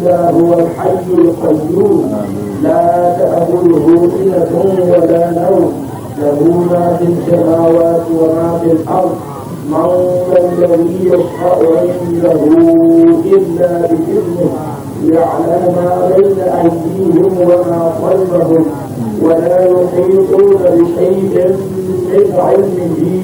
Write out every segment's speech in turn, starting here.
إلا هو الحي القيوم لا تأخذه سنة ولا نوم له ما في السماوات وما في الأرض من الذي يشفع عنده إلا بإذنه يعلم ما بين أيديهم وما خلفهم ولا يحيطون بشيء من علمه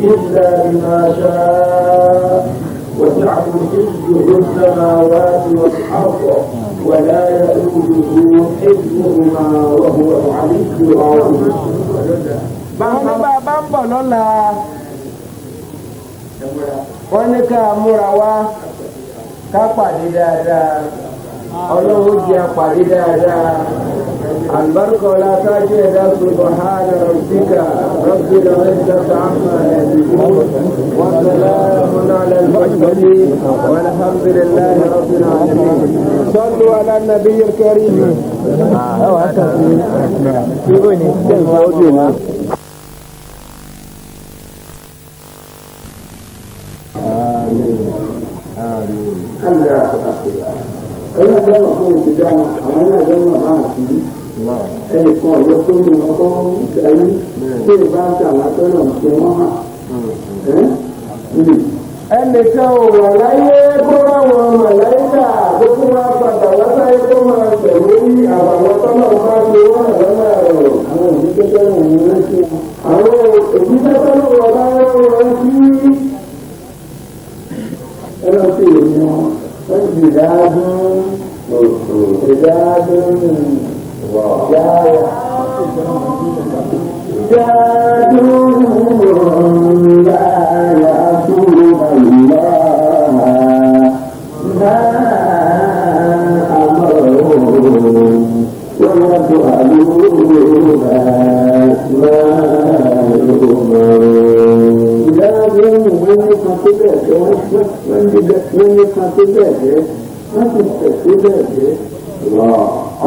إلا بما شاء وسع كرسيه السماوات والأرض ولا يؤوده حفظهما وهو العلي العظيم. bàbá ń bọ̀ lọ́la wọ́n ní ká múra wá ká pàdé dáadáa ọlọ́run jẹ́ pàdé dáadáa àlùbáríkà ọ̀la tájú ẹ̀dá subhana rabbika rabbil izzati amma yasifun wa salamun ala al-mursalin walhamdulillahi rabbil alamin. sallu ala nabiyyil karim. ẹ̀yà jẹ́wọ̀ fún ìdíjà àwọn ẹ̀yà jẹ́wọ̀ máa sí ẹnìkan ọ̀yọ́ tó ní ọkọ̀ ìdáyé tí ìbá ń tà látọ́nà tí wọ́n hàn. ẹnìkan ò wà láyé kó ráwọn màláíkà tó tún wá padà látàrí tó máa tẹ̀lé ní àbàwọ̀ tọ́nà bá ṣe wọ́n lọ́nà rẹ̀. àwọn òbí kẹ́kẹ́ wọn ní wọ́n ṣe àwọn òbí kẹ́kẹ́ ló wọ̀ bá wọ́n sí. ẹlọ́ sí èmi wọn wọ́n ti dáadún ìdáadún yára dáadún yára tó àyíká náà àmọ́ wọ́n tó àlùkò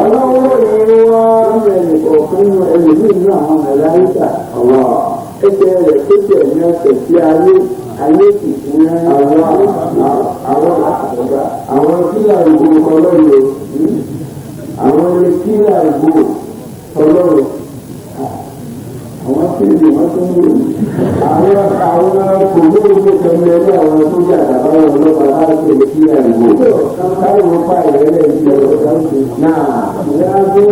ọlọ́wọ́ ni wọ́n rẹ̀ ọ̀kan ẹlòmíì ní àwọn mẹ̀láìkà ẹgbẹ́ rẹ̀ tó jẹ́ ní ọ̀sẹ̀ sí ayé kì í àwọn kílà ìgbò ọlọ́rọ̀ àwọn ilé kílà ìgbò ọlọ́rọ̀ àwọn fíìlì wọ́n tún wò àwọn kògbóògbé tẹ̀lé ní àwọn tó jẹ́ àtàbáwọn ọlọ́pàá láti lè kílà ìgbò káwọn pa ìrẹ́lẹ̀ ìjọba náà láti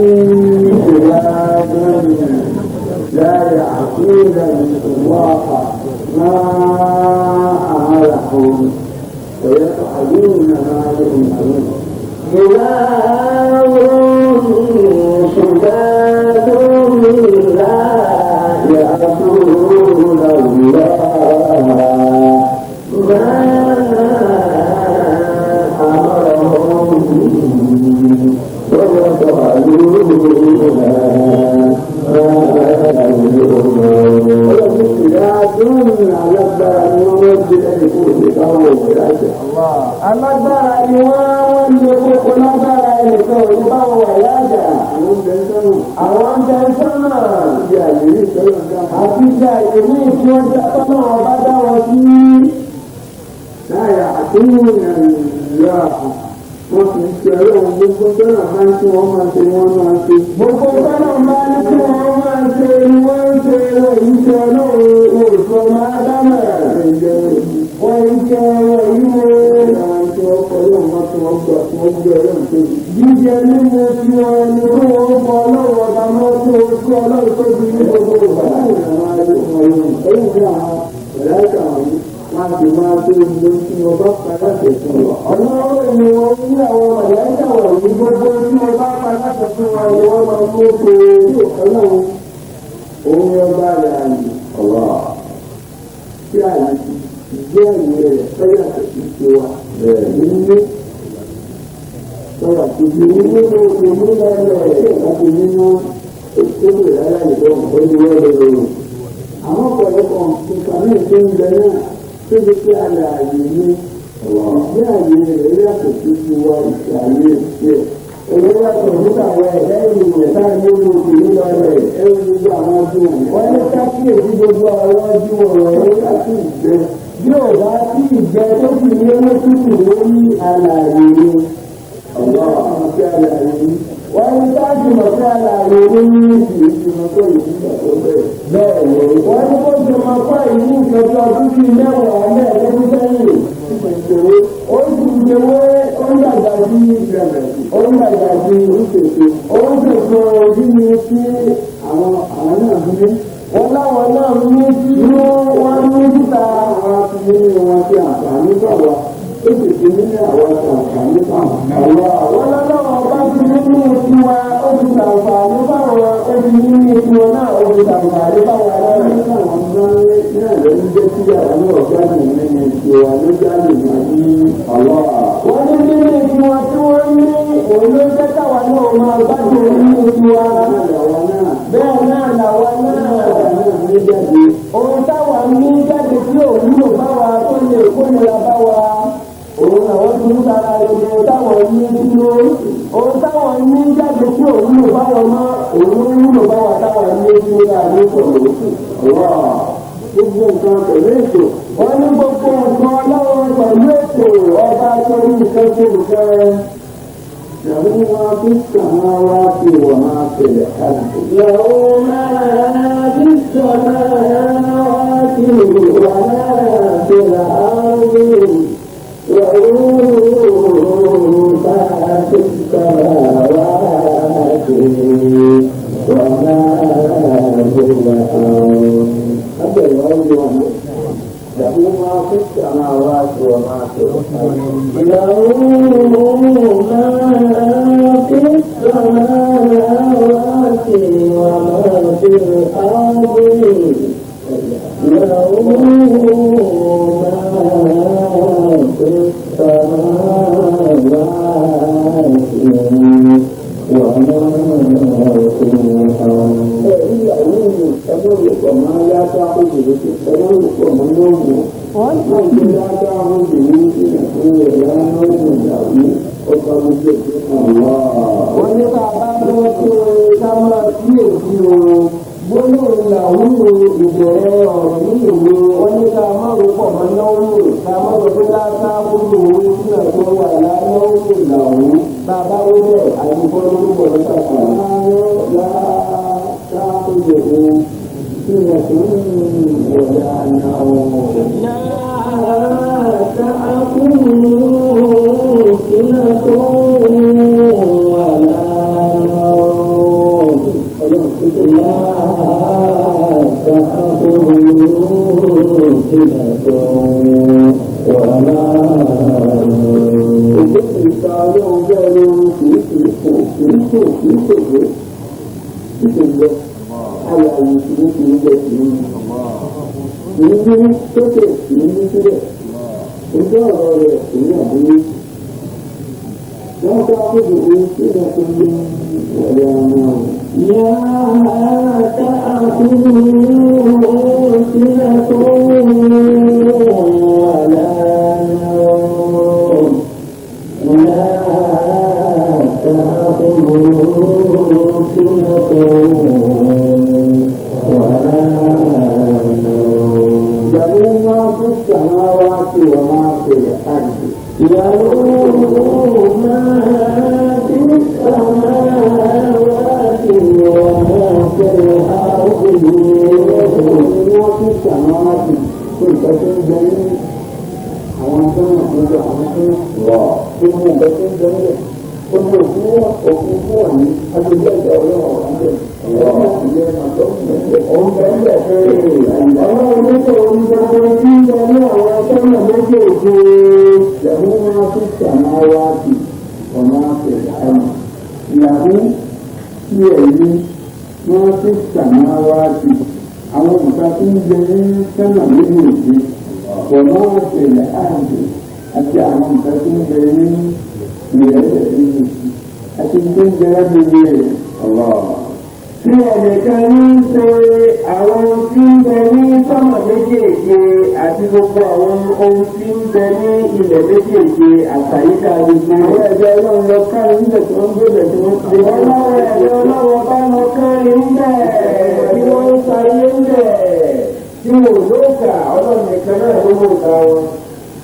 لا يعصون الله ما أمرهم ويفعلون ما يؤمرون إله شداد لا يعصون الله ما أمرهم alágbára ni wọ́n lè kókó lágbára ẹnìkan òní báwọn wà láàjà àwọn ń bẹ sọ́nà àti ìjà ìlú tí wọ́n jẹ́ sọ́nà ọba dá wọn sí. láyà àtúnyìn ìlú wọ́n fi ń ṣe ọlọ́run gbogbo sọ́nà máa ń tí wọ́n máa ń ṣe wọ́n máa ń ṣe. gbogbo sọ́nà máa ń tí wọ́n máa ń ṣe ni wọ́n ń ṣe wọ́n yìí ṣe ọlọ́run òṣùwọ̀n máa dámà. wọ́n yìí ṣe wọ́n yìí wo. àwọn tí wọ́n kọ́ ọlọ́run máa tí wọ́n gbà tí wọ́n gbé ọlọ́run tó yìí. jíjẹ mímu tí wọ́n ní kí wọ́n fọ ọlọ́run ọba mọ́ tí wọ́n kí ọlọ́run tó bí ní gbogbo ìgbà. láti máa tó ìlú tí wọ́n bá padà tẹ̀sán lọ. ọlọ́run ni wọ́n ní àwọn mọ̀lẹ́kà wọ̀nyí gbogbo tí wọ́n bá padà tẹ̀sán wọn ni wọ́n máa mú kó orí ọlọ́run. òun ni ọba rẹ̀ àyè ọ̀rọ̀ tí àyè ìgbé àyè rẹ̀ fẹ́yà tẹ̀sí ti wà nínú sọ̀rọ̀ àti nínú tó ṣe mú lọ́rẹ̀ láti nínú ètò ìrẹ́lẹ̀ ìdọ́n ó ní wọ́n lè lò. àwọn ọ̀pọ̀lọpọ̀ nǹkan náà tó ń bẹ náà tó ti pé àlẹ́ àyè ní ìgbé àyè rẹ̀ yàtọ̀ sí ti wá ìṣe àyè ìṣe. èyí yàtọ̀ nígbà wọ ẹ̀dá ìrìnlẹ̀ táà ní owó òkèlú lọ rẹ̀ ẹ̀rù gbogbo àwọn ọdún wọ́n ní káfíèsí gbogbo àwọn ọdún ọ̀rọ̀ ní káfí ìgbẹ́. bí ò bá sí ìgbẹ́ tó sì ní owó tútù lórí àlàyé ni Allah àti àlàyé wọ́n ní sáàtì mọ̀ sí àlàyé ní ìgbìmọ̀ tó ìgbìmọ̀ tó bẹ̀rẹ̀. bẹ́ẹ̀ ni wọ́n ní kó jọ máa kọ́ ìlú ìjọba ọdún bíi mẹ́wàá mẹ́ẹ̀ẹ́dógún sẹ́yìn. ó sì ń jẹ́wé ó ń dàgbà sí ó ń dàgbà sí ó ń ṣètò ojú mi sí àwọn náà bí wọ́n láwọn náà ní sí wọ́n ní síta àwọn akíní wọn ti àǹfààní bá wa ó sì ti nílé àwọn àǹfààní bá wa. wọ́n lọ́wọ́ bá ti nínú tiwa ó ti ṣàǹfààní báwọn ó ti nínú tiwọn náà ó ti ṣàǹfààní báwọn náà. Àwọn ọmọ náà ló ń jẹ́ kí àwọn ọ̀gá mi nínú ìṣòwò ló jáde máa ní ọ̀lọ́. wọ́n ní nínú tiwọn tí wọ́n ní òun ló jẹ́ káwa náà máa gbádùn nínú tiwa. bẹ́ẹ̀ náà làwa náà òun táwa ní jáde tí òun lò bá wa tó lè kónira bá wa. òun àwọn tó ń sara ẹgbẹ́ táwọn ní dúró òun táwọn ní jáde tí òun lò bá wọn mọ́ òun ló bá wa táwọn ní dúró láàrin sọ̀rọ̀ gbogbo nǹkan pẹ̀lú ètò. wọ́n ní gbogbo nǹkan lọ́wọ́ pẹ̀lú ètò ọba torí nǹkan tó nǹkan. ìyàwó máa fi sàmà wá sí ìwà máa tẹ̀lé káàdì.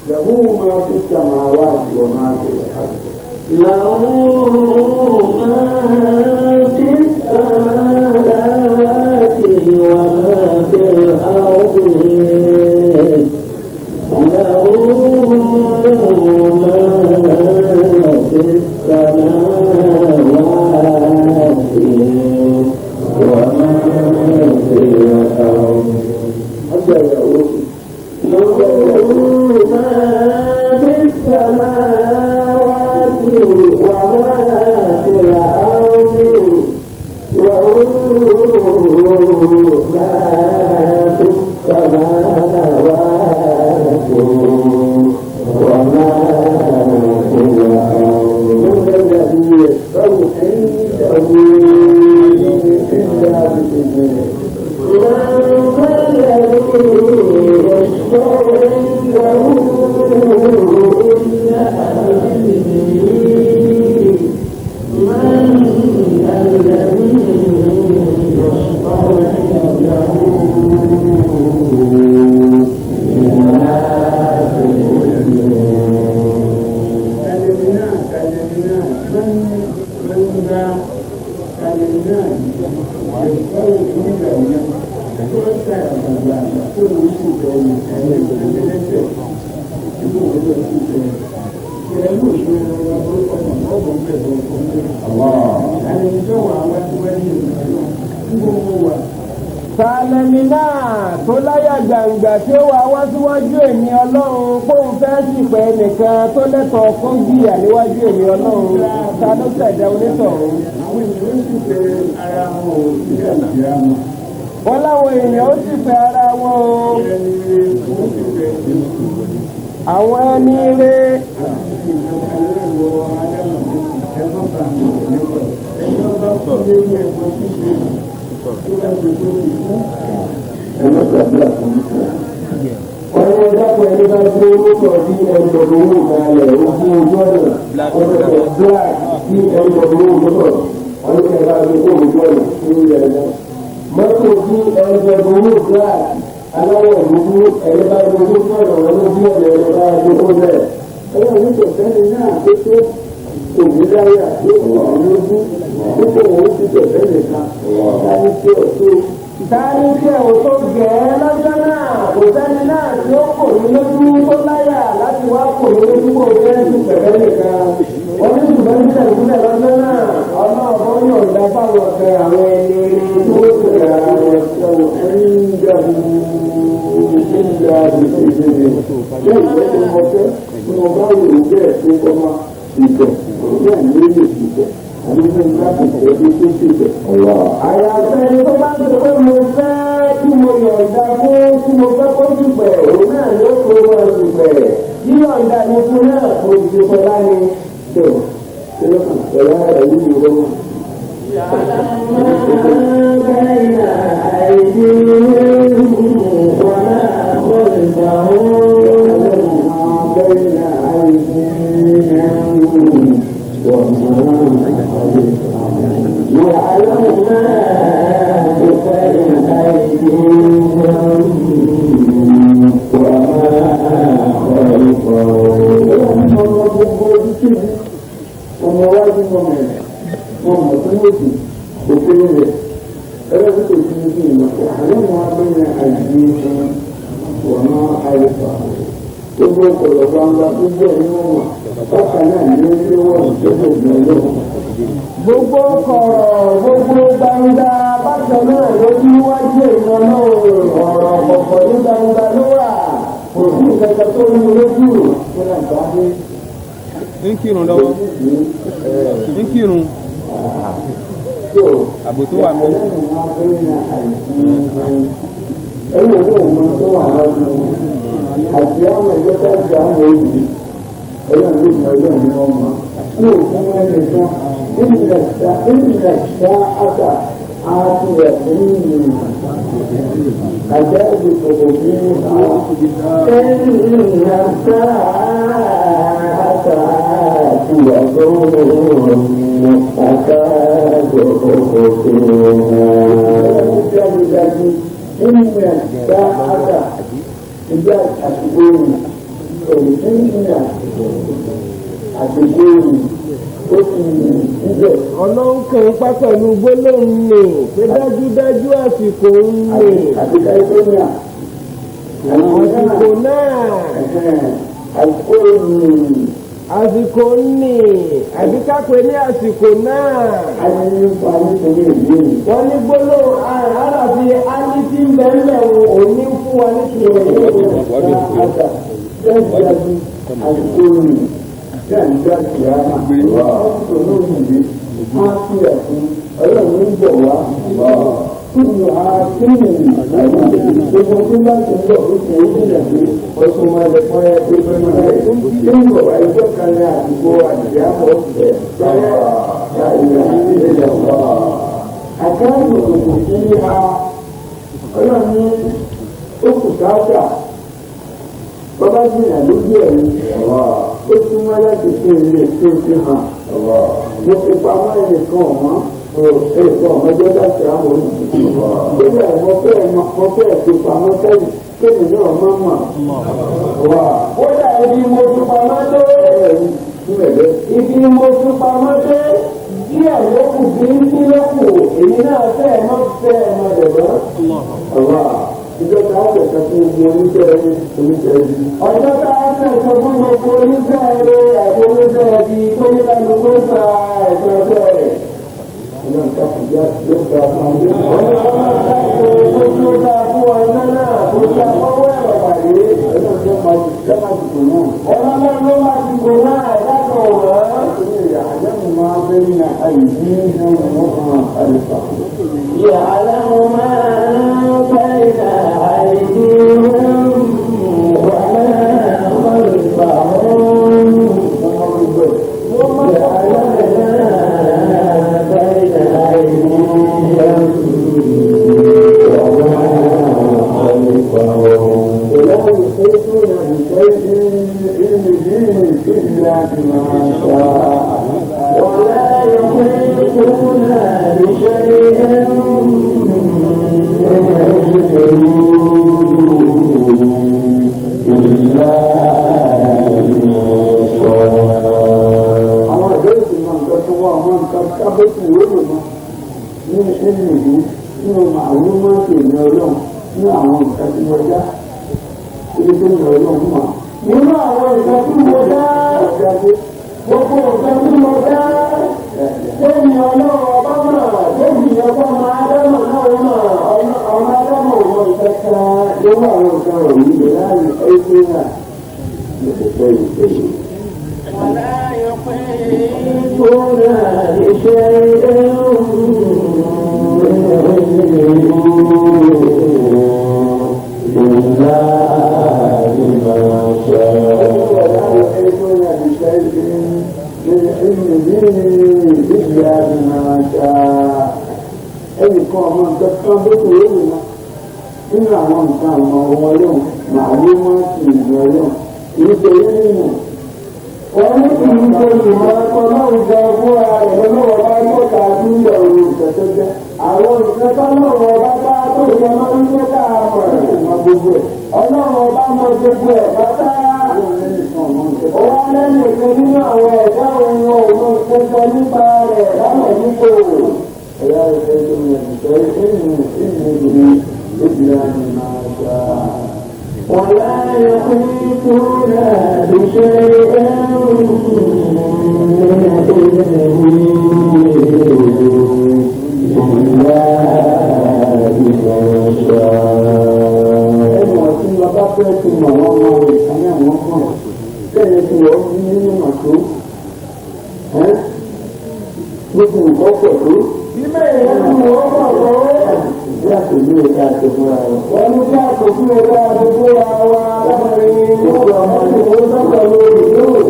ìyàwó máa fi sàmà wá sí ìwà máa tẹ̀lé káàdì. له ما في السماوات وما في الأرض له ما في السماوات وما في الأرض حتى يقول له ما في السماوات وما في الأرض وهو ما في السماوات وما في الأرض من الذي يشفع عنده إلا بإذنه Sàlẹ̀mí náà tó láyà gbàǹgbà tí ó wà wá síwájú èmi Ọlọ́run kóun fẹ́ ṣìpẹ̀ nìkan tó lẹ́tọ̀ọ́ kó jìyà níwájú èmi Ọlọ́run ta ló ṣẹ̀dá onítọ̀hún. Wọ́n láwọn èèyàn ó sì fẹ́ ara wọn o. Àwọn ẹni ire. Ọ̀rọ̀ ìdápọ̀ ẹni bá gbé orúkọ sí ẹgbẹ̀rún owó ìgbàlẹ̀ ojú ojú ọ̀nà ọ̀rọ̀ black sí ẹgbẹ̀rún owó mọ́tò ọdún ẹ̀rọ àgbẹ̀kọ́ ojú ọ̀nà ní ilẹ̀ ẹ̀dá. Mọ́tò sí ẹgbẹ̀rún owó black aláwọ̀ dúdú ẹ̀rọ bá gbé ojú ọ̀nà ọdún bí ọ̀nà ẹ̀rọ bá gbé owó bẹ́ẹ̀. Ẹ̀rọ ní tẹ̀sẹ́ni náà tó tó òmìniráyà yóò wà lójú nípa òun ti tẹ̀sẹ́ni kan láti tí ọ̀ tó. Táyé jẹ́ òótọ́ gẹ̀ẹ́ lọ́jọ́ náà, kò sẹ́ni náà tí ó kò ní lójú tó láyà láti wá kò ní lójú kò jẹ́ ti pẹ̀lẹ́ nìkan. Wọ́n ní ṣùgbọ́n ní ìṣẹ̀lẹ̀ lọ́jọ́ náà, ọlọ́ọ̀bọ yóò dá báwọn ọ̀fẹ́ àwọn ẹni tó ó ti rà àwọn ẹ̀sọ́ ẹni ń jẹun nígbà ìṣèjì. Bẹ́ẹ̀ ni mo fẹ́ tí mo bá wò ó bẹ́ẹ̀ tó kọ́ máa ìbẹ̀ bẹ́ẹ̀ ni ó lè ìbẹ̀. Àyàfẹ́ ni tó bá ń sọ pé mo fẹ́ tí mo yọ̀ǹda fún tí mo fẹ́ kó dùpẹ̀ òun náà ló kó wọn dùpẹ̀ yíyọ̀ǹda ni fún náà kò ju pẹ̀lá ni. Ẹ̀rọ ayé yìí ló wà. Yàrá máa bẹ́ẹ̀ náà àìsí wọn náà kọ́ ìgbà wọn. Bẹ́ẹ̀ náà àìsí ويعلم ما بين أيديهم وما خلفهم. ọmọ wájú mọ̀mọ́ ẹ̀ mọ̀mọ́ tó ní òkú òkèlè rẹ̀ ẹ̀rọ tó kò sí ní ìmọ̀ àlọ́ mọ́ abẹ́rẹ́ àìsí fún wọ̀nà àìsà gbogbo ọ̀pọ̀lọpọ̀ gbangba tó jẹ́ inú wọn bákan náà ní ilé wọn ìjọba ìgbà lọ́wọ́. Gbogbo kọ̀rọ̀ gbogbo gbangba bákan náà lójú wájú ìran náà ọ̀rọ̀ ọ̀pọ̀ ní gbangba ló wà kò sí ìkẹta tó ní lójú tó náà bá dé. ń kírun lọ́wọ́ ń kírun àbò tó wà mọ́. ẹ̀yìn owó ọmọ tó wà lọ́dún àti àwọn ẹgbẹ́ tó ti àwọn èyí ẹ̀yìn àwọn ìgbà ẹgbẹ́ mi wọ́n mọ̀ ní òfin ẹgbẹ́ kan ìnìyàn àtà àti ẹ̀sìn àjẹ́ ìdìbò bí àwọn ìnìyàn àtà àti ẹ̀sìn àtàjọ òfin ìnìyàn àtà ìjà àtìgbò òfin ìnìyàn àtẹ̀gbẹ́rù ó ti jíjẹ. ọlọ́run kan pa pẹ̀lú gbólóhùn nì pé dájúdájú àsìkò ń nì. àti california. àsìkò náà. àsìkò àsìkò ń nì àbí kápẹ́ ní àsìkò náà. wọ́n ní gbólóhùn àràbí alítí ń bẹ̀rẹ̀ òní fún wa ní kìlọ̀ ọlọ́run ń bọ̀ wá kúrò àkíyèsí gbogbo tí bá ti ń bọ̀ ó ti ń jìnà sí ọtún máa lè fọ́ ẹ pé pé máa lè tí ń bọ̀ wá ẹjọ́ kan ní àdúgbò àdìyá mọ́ ọ̀sẹ̀ sọ́yà ìyá ilẹ̀ ọ̀pọ̀ àkáǹtì òkùnkùn sí ha ọlọ́run ní ó kù sáátà bọ́bá jìnà lójú ẹ̀rí ó tún wá láti fi ilé tó ti hàn mo fi pamọ́ ẹnìkan ọ̀mọ́ ẹ̀kọ́ ọmọdé láti àwọn olùdókòwò nígbà mo fẹ́ fi pamọ́ sẹ́yìn kéèmì náà máa mọ̀ wá. ó dà ibi mo fi pamọ́ dé ibi mo fi pamọ́ dé díẹ̀ lókù bí ń bí lókù èyí náà fẹ́ mọ́ dẹ̀gbọ́n. ìjọba àgbẹ̀sẹ̀ fún gbogbo oníṣẹ́ ẹni. ọjọ́ tá a fẹ́ sọ fún gbogbo oníṣẹ́ ẹni àti oníṣẹ́ ẹbí tó ní lẹ́nu tó ń ta ẹ̀sọ́ ẹgbẹ́ rẹ̀. ọjọ́ tá a fún ọ iná náà tó ta fọwọ́ ẹ̀rọ pàdé. ọlọ́run ló máa ti kò náà ẹ̀dájọ́ wọ̀ ọ́. يعلم ما بين أيديهم وما خلفهم يعلم ما بين أيديهم وما خلفهم يعلم ما بين أيديهم وما خلفهم ولا يحيطون بشيء إلا بما شاء ولا يحيطون بشيء إلا àwọn àdéhùn máa ń tọ́jú wá àwọn nǹkan kábẹ́sì lónìí mọ́ nínú ẹ̀mí ìlú nínú àwọn máa ń pè ní ọlọ́run ní àwọn nǹkan tí wọ́n já ibi tó ń lọ ọlọ́run mọ́. nínú àwọn nǹkan tí mo dá gbogbo nǹkan tí mo dá lẹ́yìn ọlọ́run ọba náà lẹ́yìn ọba máa dámọ̀ náà náà ọmọ dámọ̀ wọn ìkẹta lọ́wọ́ àwọn nǹkan wọ̀nyí lè láàyè ẹgbẹ́ náà lè fẹ́ ìfẹ́ ولا يحيطون بشيء إلا بما شاء ولا يحيطون بشيء من علمه إلا بما شاء ẹnìkan ọmọ nǹkan kan bó ti rí nìyẹn nínú àwọn nǹkan àmọ́ ọmọ ọlọ́run màálù máa ń fi ìgbà ọlọ́run kì í ṣe rí nínú. wọ́n ní kì í ṣe ìmọ̀ ẹ̀kọ́ láwùjọ fún ara rẹ̀ lọ́wọ́ bá mọ́ta sí ilẹ̀ òun ìtẹ̀tẹ̀ jẹ́. àwọn ìṣẹ́ká lọ́wọ́ ọba bá tó yẹ máa ń jẹ́ ká mọ̀ ọmọ gbogbo ẹ̀. ọlọ́run ọba mọ gbogbo ẹ̀ pátá. ọwọ́ lẹ́nu ìpín nínú àwọn ẹ̀dá òun òun gbogbo nípa rẹ̀ láwọn nípò. ẹ̀yà ìfẹ́ tó ń yẹ ولا يحيطون بشيء من علمه إلا بما شاء. ẹ̀wọ̀n tí wọ́n bá fẹ́ ti mọ̀ wọ́n mọ ìkànnì àwọn kan bẹ́ẹ̀ tí wọ́n fi nínú màtó gbogbo nǹkan pọ̀ tó. bí bẹ́ẹ̀ ni wọ́n pọ̀ tó. bí àtòjú ẹ̀ka àti fúnra wọn. wọ́n ní kí àtòjú ẹ̀ka àti fúnra wa láàrin gbogbo ọmọ tí wọ́n sọ̀rọ̀ lórí yóò.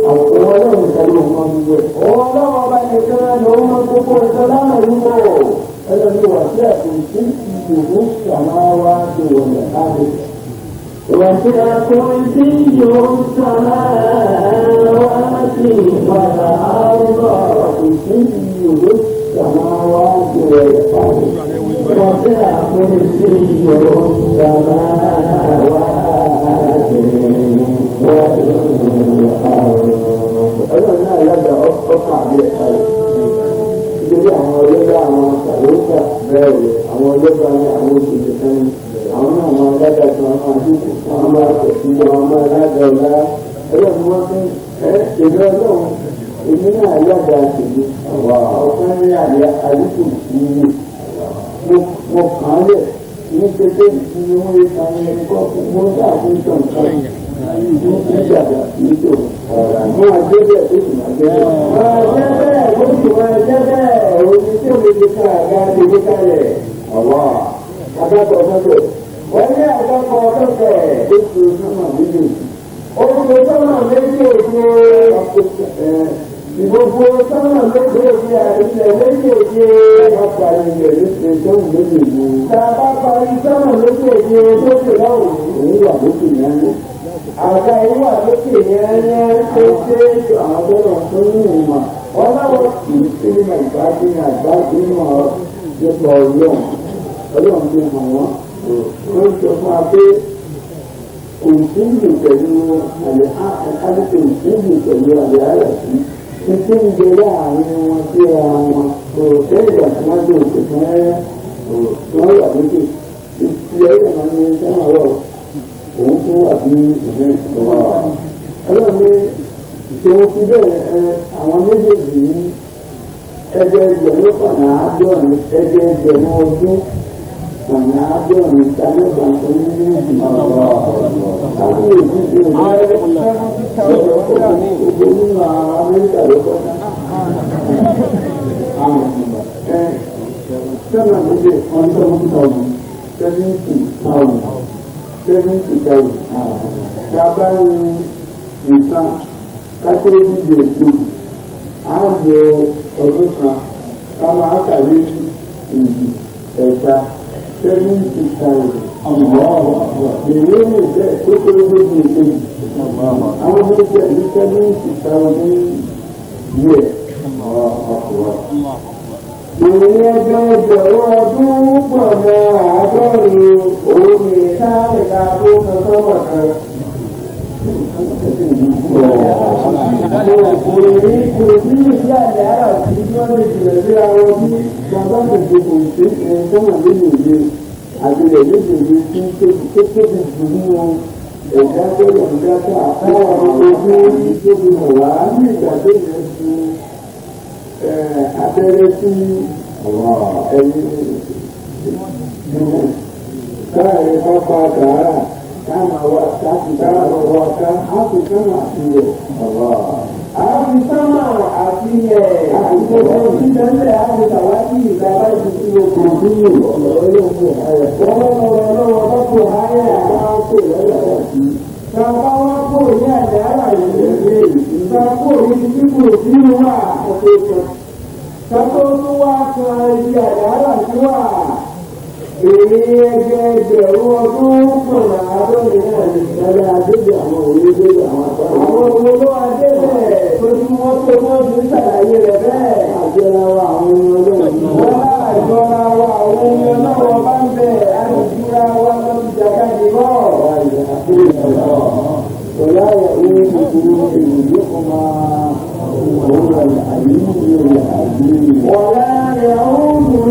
àwọn ọlọ́run ìtàlẹ́ òun máa ń gbẹ. ọlọ́run ọba nìkan ló ń mọ gbogbo ìtọ́lámà nípò. ẹlẹ́ni wà sí àtúnṣe ìdìbò sàmáwá tó wọlé káàdì. وسع كرسيه السماوات والأرض كرسيه السماوات والأرض وسع كرسيه السماوات ọlọ́run náà lágbà ọkọ̀ àbí ẹ̀ka rẹ̀ nítorí àwọn ọlọ́gbà àwọn sàlóńgà bẹ́ẹ̀ àwọn ọlọ́gbà ní àwọn òṣèlú kan àwọn náà máa lágbà tó àwọn àdúgbò àwọn máa tẹ̀sí àwọn máa lágbà ọ̀la ọlọ́run wọn fún èmi ọlọ́run èmi náà lágbà tèmi ọ̀kan ní àdúgbò yìí mo kàn án lẹ̀ ní pété ìsinmi wọn yé kan ní ẹ̀kọ́ mo ń dà fún ìtàn kan nígbàgbà níjò wọn àgbẹ̀ bẹ́ẹ̀ tó sì máa gbé bẹ́ẹ̀. máa jẹ́ bẹ́ẹ̀ ó sì máa jẹ́ bẹ́ẹ̀ òní tí ó lè fi ká àga tèmi kalẹ̀ ọ̀wọ́ àgbàkọ̀ ọ̀fẹ́ wọ́n ní àgbàkọ̀ ọ̀fẹ́ oṣù sọ́mà méjì oṣù sọ́mà méjì òṣù ìgbòho sọ́mà méjì òṣù àìsẹ̀ méjì òṣù àpàlẹ̀ ilẹ̀ ní sọ́mà méjì òṣù. tàbá parí sọ́mà méjì òṣù tó ṣe láwùjọ òun wà lókè yẹn àga ìwà lókè yẹn tó ṣe àwọn ọ̀dọ́ tó ní ìmọ̀ wọn láwọn kì í sí nínú ìgbàgbé ní àgbájú náà nípa ọlọ́run ti hàn wọ́n wọ́n sọ fún wa pé òǹtúndì pẹ̀lú àlẹ́ àlùkò òǹtúndì pẹ̀lú àlẹ́ àyàtí títí ń jẹ láàrin wọn sí ara wọn sẹ́yìn ìgbà tí wọ́n dé òkè fún ẹ́ wọ́n wà lókè ìtìlẹ̀ ìgbà máa ń ní sẹ́wọ̀n wọ̀ òun fún àbí ìwé ìjọba ọlọ́run ní ìṣòro fi bẹ́ẹ̀ àwọn méjèèjì ní ẹgbẹ̀rún ọ̀nà àádọ́rin ẹgbẹ̀rún ọdún ọ̀nà àádọ́rin ìtàlẹ́gbà tó ní ìgbìmọ̀ ọ̀rọ̀ àwọn èdè ìgbòho nínú Amẹ́ríkà ló kọjá àwọn ìgbìmọ̀ sẹ́nà méjì ọdún 70,000 sábà ní nǹkan kákéré dídì ètò ààbò ọdún kan káwọn àkàrí ìdì ẹ̀ka 70,000 èrè ní ìjẹ́ tó kéré dídì ètò àwọn ọmọ ìjẹ́ ní 70,000 yẹ ìrìn ẹgbẹ̀rún ọdún pọ̀nà àádọ́rin òun ní sáàrìká tó kan sọ́mọ̀ kan. Kò sí ìdí àjẹ́ àrà tí wọ́n lè jìnà sí àwọn bí bàbá gbogbo kò sí ẹ̀ńtọ́nà nínú ìlú àgbẹ̀rẹ̀ nínú ìlú tí ó tóbi jù nínú ẹ̀dá tó lọ dáta àwọn ọmọ ogun tóbi mọ̀ wá ní ìgbà tó yẹ ju abẹ́rẹ́ sí ẹni káàrin pápá gàárà káàmà wá káàkiri káàmà wá ká áfíríkánà àti ilẹ̀ áfíríkánà àti ilẹ̀ àtìgbòkò títẹ́lẹ̀ áfíríkà wá sí ìdábá ìdíjú oko dúró ọlọ́wọ́ ayẹ̀ ọlọ́wọ́ bá kò ayẹ̀ àwọn kò lọ́wọ́ sí bàbá wa kò ní àdáyà ìrẹ̀lẹ̀ ìgbà kò ní kíkò sínú wà ọ̀pọ̀ kan kátó tó wá kan ibi àdáyà sí wà èrè ẹgbẹ̀rún ọdún pọ̀nà àádọ́rin náà ní ìgbàlẹ̀ àdébì àwọn òwúrọ̀ àwọn àpárá. àwọn olówó adébẹ̀ tó ní wọ́n tó wọ́n ti ṣàlàyé rẹ̀ bẹ́ẹ̀. àjọra wa àwọn ẹni ọlọ́run. wọ́n bá àjọra wa àwọn ẹni ọlọ́run bá ń bẹ̀ àdìjúra wa lọ́dún jàkadì bọ́. ولا يؤوده حفظهما وهو العلي العظيم ولا يؤوده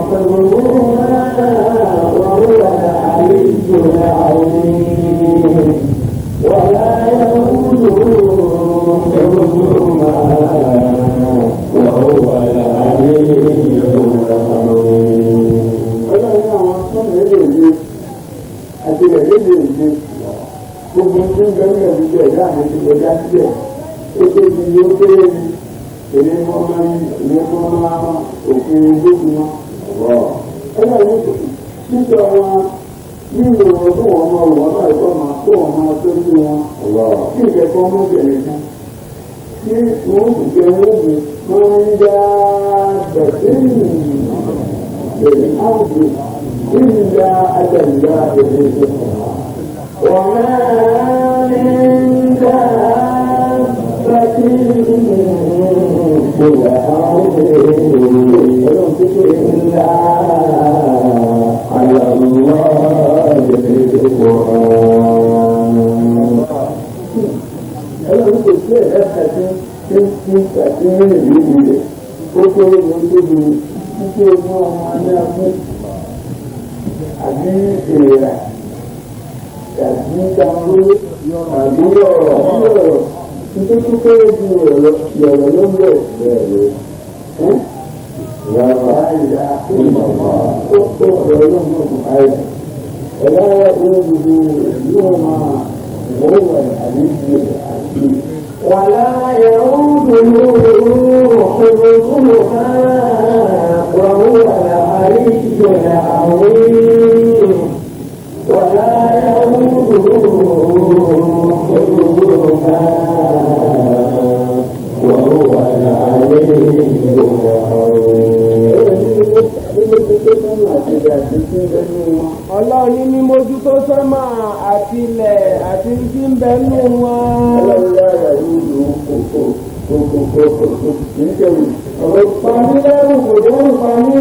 حفظهما وهو العلي العظيم ولا يؤوده حفظهما وهو العلي العظيم. gbogbo tí ń bẹ́ẹ̀ ní ìjọ ìdá àti ti gbọdá síbẹ̀ ó tóbi ní ó kéré ní èmi mọ́ máa ń ìyẹn mọ́ máa òfin gbógun wọn. ẹgbẹ́ yìí sísọ wọn nínú ọ̀rọ̀ tó wọ́n máa wọ́n náà ẹ̀kọ́ máa tó wọ́n máa tó ní wọn kí ìkẹ́kọ̀ọ́ mọ́ bẹ̀rẹ̀ kan kí wọ́n sì jẹ́ wọ́n mú wọ́n ń dá bẹ̀rẹ̀ bẹ̀rẹ̀ áwùjọ ìlà àjàǹdà bẹ̀rẹ̀ وما من دابة في الأرض إلا على الله رزقها ẹlọ́run kò sí ẹ̀dá kàtí tí àti mẹ́rin ìlú rẹ̀ ó tó ní tóbi títí ojú ọmọ ní abú àbí èrà àbí ìdánwó àbí ọ̀rọ̀ nítorí pé ju yọ̀rọ̀ ló ń bẹ̀ bẹ́ẹ̀ lọ. Yàrá àyà ìmọ̀mọ́ ó ọ̀rọ̀ ló ń bọ̀ àyà. Ẹ̀yà ìwúdú yóò máa wọ́wọ́ àdéhùn àti. ولا يعوده حفظهما وهو العلي العظيم ولا يعوده حفظهما وهو العلي العظيم. Ọlọ́run ní mímójútó sánmà àti ilẹ̀ àti tí ń bẹ nù wọn. Ọlọ́run yára yóò kòkòkòkò nítorí ọ̀rọ̀ pàmí lẹ́rù kò dẹ́rù pàmí.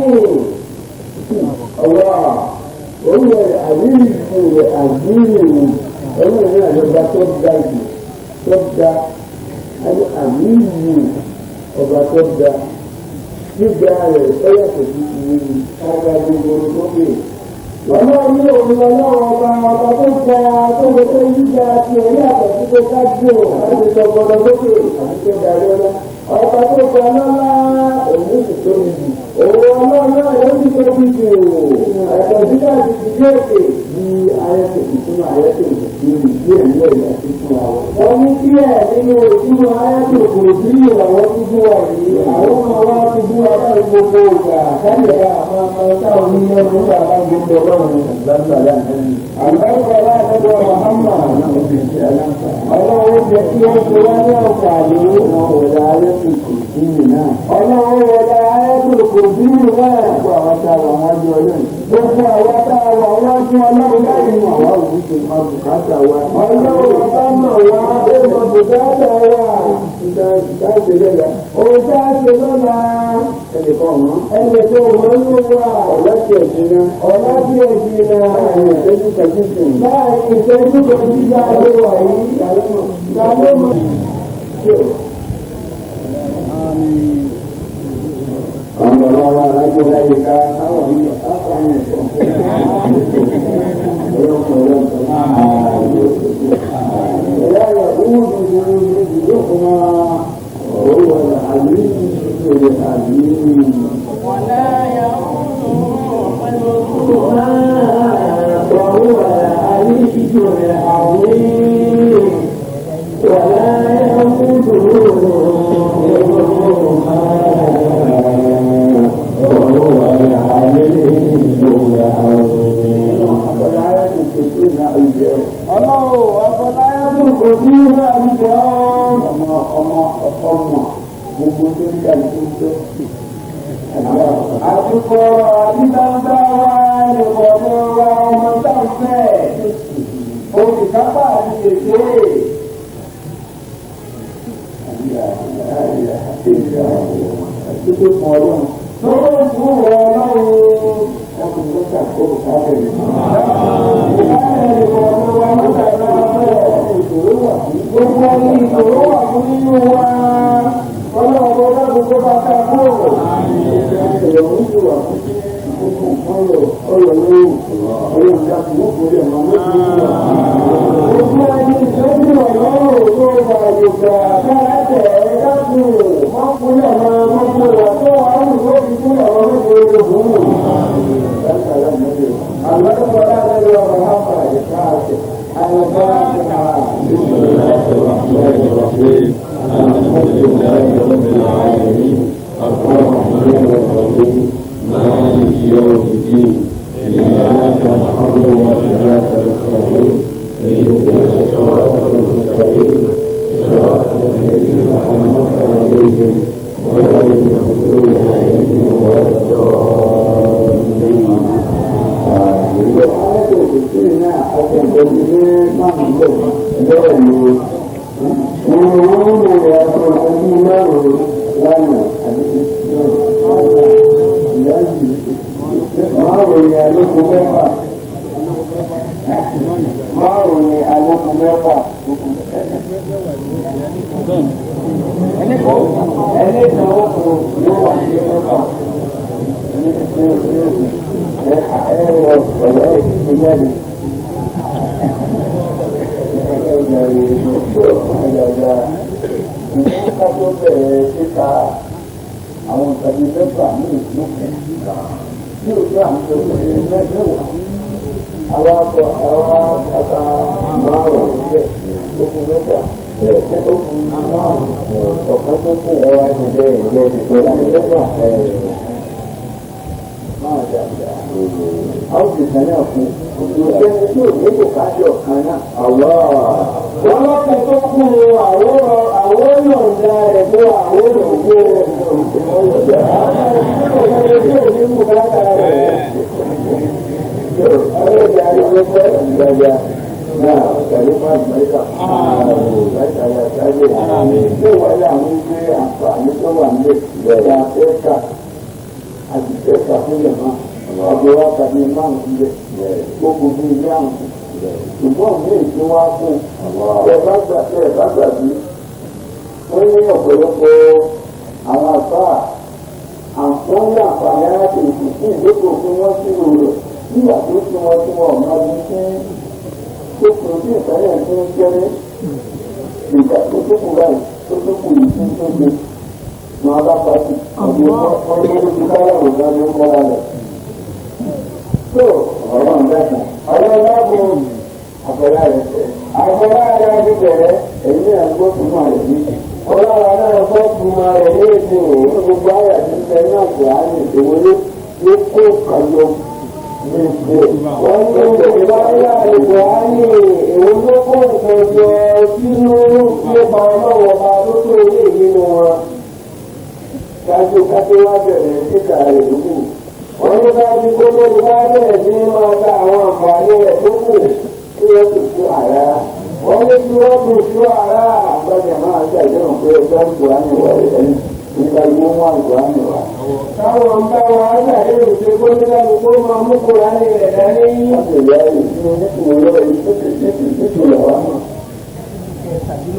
Ọ̀rọ̀ òun rẹ̀ àríyìnbó rẹ̀ àríyìnbó ọlọ́run ní àjọba tó ga jù tó ga àríyìnbó ọba tó ga gíga rẹ̀ ọ̀yàtọ̀ sí ti kága gbogbo lókè. Ọlọ́run ní òun ọlọ́run ọba tó ga tó lè tó yíga ti orí àtọ̀sí tó kájú láti sọ gbọdọ̀ lókè àti tó darí ọlá. Ọba tó ga lọ́lá òun sì tó mi jù. Òun ọlọ́run náà yóò ti tó mi jù. Àtọ̀sí láti ti dé òkè bí ayẹ́tò ìtumọ̀ ayẹ́tò ìdílé díẹ̀ nílẹ̀ ìgbà tó fún wa. Wọ́n ní díẹ̀ nínú ìtumọ̀ ayẹ́tò kò sí ìràwọ̀ dúdú wà yìí. Àwọn ọmọ wa ti bú wa báyìí gbogbo ìgbà. Káyọ̀ àwọn ọmọ táwọn oníyẹn ló wà bá gbogbo ọlọ́run. Àgbàgbà láàbọ̀ Muhammad ọlọ́run jẹ́ kí ó ṣe wá ní àǹfààní ọ̀dà ayẹ́tò kò sí náà. Ọlọ́run ọ̀dà ayẹ́tò kò sí náà. Gbogbo àwọn táwọn wájú ọlọ́run. Gbogbo àwọn táwọn wájú ọlọ́run láì mọ̀ wá òbí tó máa bùkátà wa. Ọlọ́run ọba mọ̀ wá ó mọ̀ bùkátà wa. Ìdáṣe lẹ́la. Òun dáṣe lọ́la. Ẹnìkan mọ́. Ẹnìkan mọ́ ló wà. Ọ̀lá tí ẹ̀sìn náà. Ọ̀lá tí ẹ̀sìn náà. Láàrin ìṣẹ́jú kàjíṣù. Láàrin ìṣẹ́jú kàjíṣù ló wà yìí. Ìyàwó mọ̀. Ọmọ ọlọ́wọ́ alájọ́ láyé ká àwọn ìlú àpáyé ẹ̀kọ́. Ẹ̀yà ìwúdù ìdíjókòó هو العليم الحليم. ولا يعوده حفظهما وهو العلي العظيم. ولا يعوده حفظهما وهو العلي العظيم. Ọlọ́run àfọláyàtò kò sí ìhà ìjọ ọmọ gbogbo tó ń dàbí tó àtúkọ̀ àdídáńdá wa ìrọ̀lẹ́ wa ọmọ sáfẹ́ olùkápá àti èké. Títí fún ọlọ́run. Tó ń fún ọlọ́run. Ọkùnrin tó ṣàkóso káfíńsì. Gbogbo ẹni ìṣòro wà fún nínú wa. Ọlọ́run ọba gbogbo bá ká kúrò. Ìrọ̀rùn ti wà fún ọ̀rọ̀ lóhùn. Ọlọ́run dá fún ọkùnrin ẹ̀mọ́ mọ́tò wà. Gbogbo ẹni ìṣòro ọlọ́run tó bá yòókà káàkiri ẹ̀dá kúrò. Wọ́n fún ẹ̀mọ́ mọ́tò wà tó wà á lù lórí fún ẹ̀mọ́ mọ́tò ìdòwò. بسم الله الرحمن الرحيم. الحمد لله رب العالمين الرحمن الرحيم مالك يوم الدين إياك نعبد وإياك نستعين اهدنا الصراط المستقيم صراط الذين أنعمت عليهم غير المغضوب عليهم ولا الضالين. Márùn-ún ni alókun mẹ́fà. ẹni ìnáwó kò yóò wà ní mẹ́fà ọ̀rẹ́ ìgbéjáde ká tó bẹ̀rẹ̀ síta àwọn ìtàgé mẹ́fà ní ìlú ní òjò àwọn ìṣòro mẹ́fẹ̀wà àwọn akọ márùn-ún ilẹ̀ okùn mẹ́fà okùn márùn-ún ọ̀kan tó kù ẹwà ìdílé ìlú ìgbéra mẹ́fà máa dàgbà a ó sì sàn náà fún òṣèlú tí ò ní kò kájí ọ̀kan náà. wọ́n lọ́kàn tó kú àwọn yọ̀ǹda rẹ̀ fún àwọn olùgbé rẹ̀ àwọn ọ̀gá tí ò ní kò kájí rẹ̀. àwọn ìjà àdúgbò fẹ́ ìgbàgbà náà pẹ̀lú fásitì láti àyàkájẹ́ tó wáyé àwọn ìgbé àǹfààní tó wà nílé ìgbẹ̀rẹ̀ àfẹ́ká àti ìfẹ́ká fún yàrá ọ̀gbẹ́ wa tàbí márùn-ún lẹ̀ gbogbo bíi ilé àwọn ṣùgbọ́n ní ìdí wá fún ẹ̀ bá gbà bí wọ́n ní ọ̀pọ̀lọpọ̀ àwọn àfáà àǹfààní àǹfààní láti ìsìnkú ìdókòwò fún wọn sínú rẹ̀ nígbà tó tí wọ́n máa bí sí tó kù sí ìfẹ́lẹ̀ tó ń jẹ́ ìgbà tó tó kù báyìí tó tó kù yìí tó tó gbé máa bá pàṣẹ ọdún wọn ní ojú káyọ̀ ọ̀gá ló ń kọ́ra rẹ̀. tó ọ̀rọ̀ ń dẹ́kun ọ̀rọ̀ dáàbò àpẹẹrẹ rẹ̀ àpẹẹrẹ rẹ̀ ti bẹ̀rẹ̀ èyí ní àgbo tó máa rẹ̀ ní. ọlọ́run náà fọ́ fún ma rẹ̀ ní èdè òun gbogbo àyà ti fẹ́ náà kò á ní ìdòwòlé ló kó kàyọ wọ́n ní ìgbà ayá ìgbà ayé èwo ló kó nǹkan jọ sínú nípa ọlọ́wọ́ ọba tó tó ilé nínú wọn. ṣáájú káté wá bẹ̀rẹ̀ síta rẹ̀ lókù. wọ́n ní kájú kó tó ti wá bẹ̀rẹ̀ sí máa ta àwọn àǹfààní rẹ̀ tó kù tí wọ́n sì tú àrá. wọ́n ní kí wọ́n tún tú àrá àgbàjà máa ṣàjọyọ̀ pé ẹgbẹ́ ìgbà ni wọ́n rẹ̀ ẹni nígbà yóò wá ìgbà ni wà. táwọn ń bá wa ṣàlẹ́ ìṣe kó nígbà gbogbo máa mú kóra ní rẹ̀ dání. wọ́n ti yá ìṣúná nítorí lọ́wọ́ ìṣúná wa náà.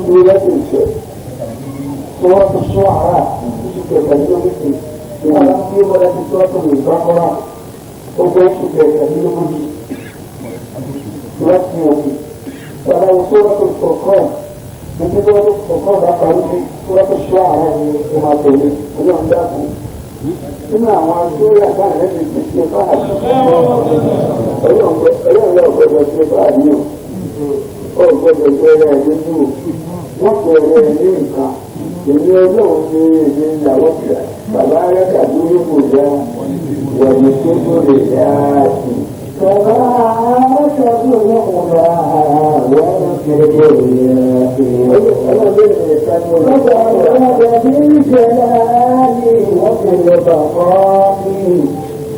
ní lẹ́sìn ìṣe tí wọ́n ti sún àrà ìṣúkẹ̀ pẹ̀lú oríṣi tí wọ́n ti wọ́n ti sọ́ tó lè bá kọ́ra ó gbé ìṣúkẹ̀ pẹ̀lú oríṣi tí wọ́n ti wọ́n ti. wọ́n á wọ́n sọ́wọ́ tó kọ̀ọ̀kan níbi tí wọ́n tó kọ̀ọ̀kan bá parí sí tí wọ́n tó sún àrà ní ìmọ̀ àtẹ̀lé ọlọ́run dákun. nínú àwọn aṣọ́rí àgbáyé lẹ́nu ti ṣe fáàlì ọlọ́run lọ gbọ́dọ̀ ṣe fáàlì o gbọ́dọ̀ ṣe ẹ̀rẹ́ lójú wọ́n pè ẹ̀rẹ́ ní nǹkan èmi ọlọ́run ní èmi ìyàwó ìyá bàbá rẹ́kà lórí kò dá wọ̀nyí tó tó lè dá sí. bàbá rẹ́kà lórí kò dá wọ́n kéde ìyá ọlọ́run lè ní ìtàkùn ọlọ́run ní ìjẹ́láàlì wọ́n kéde bàbá mi.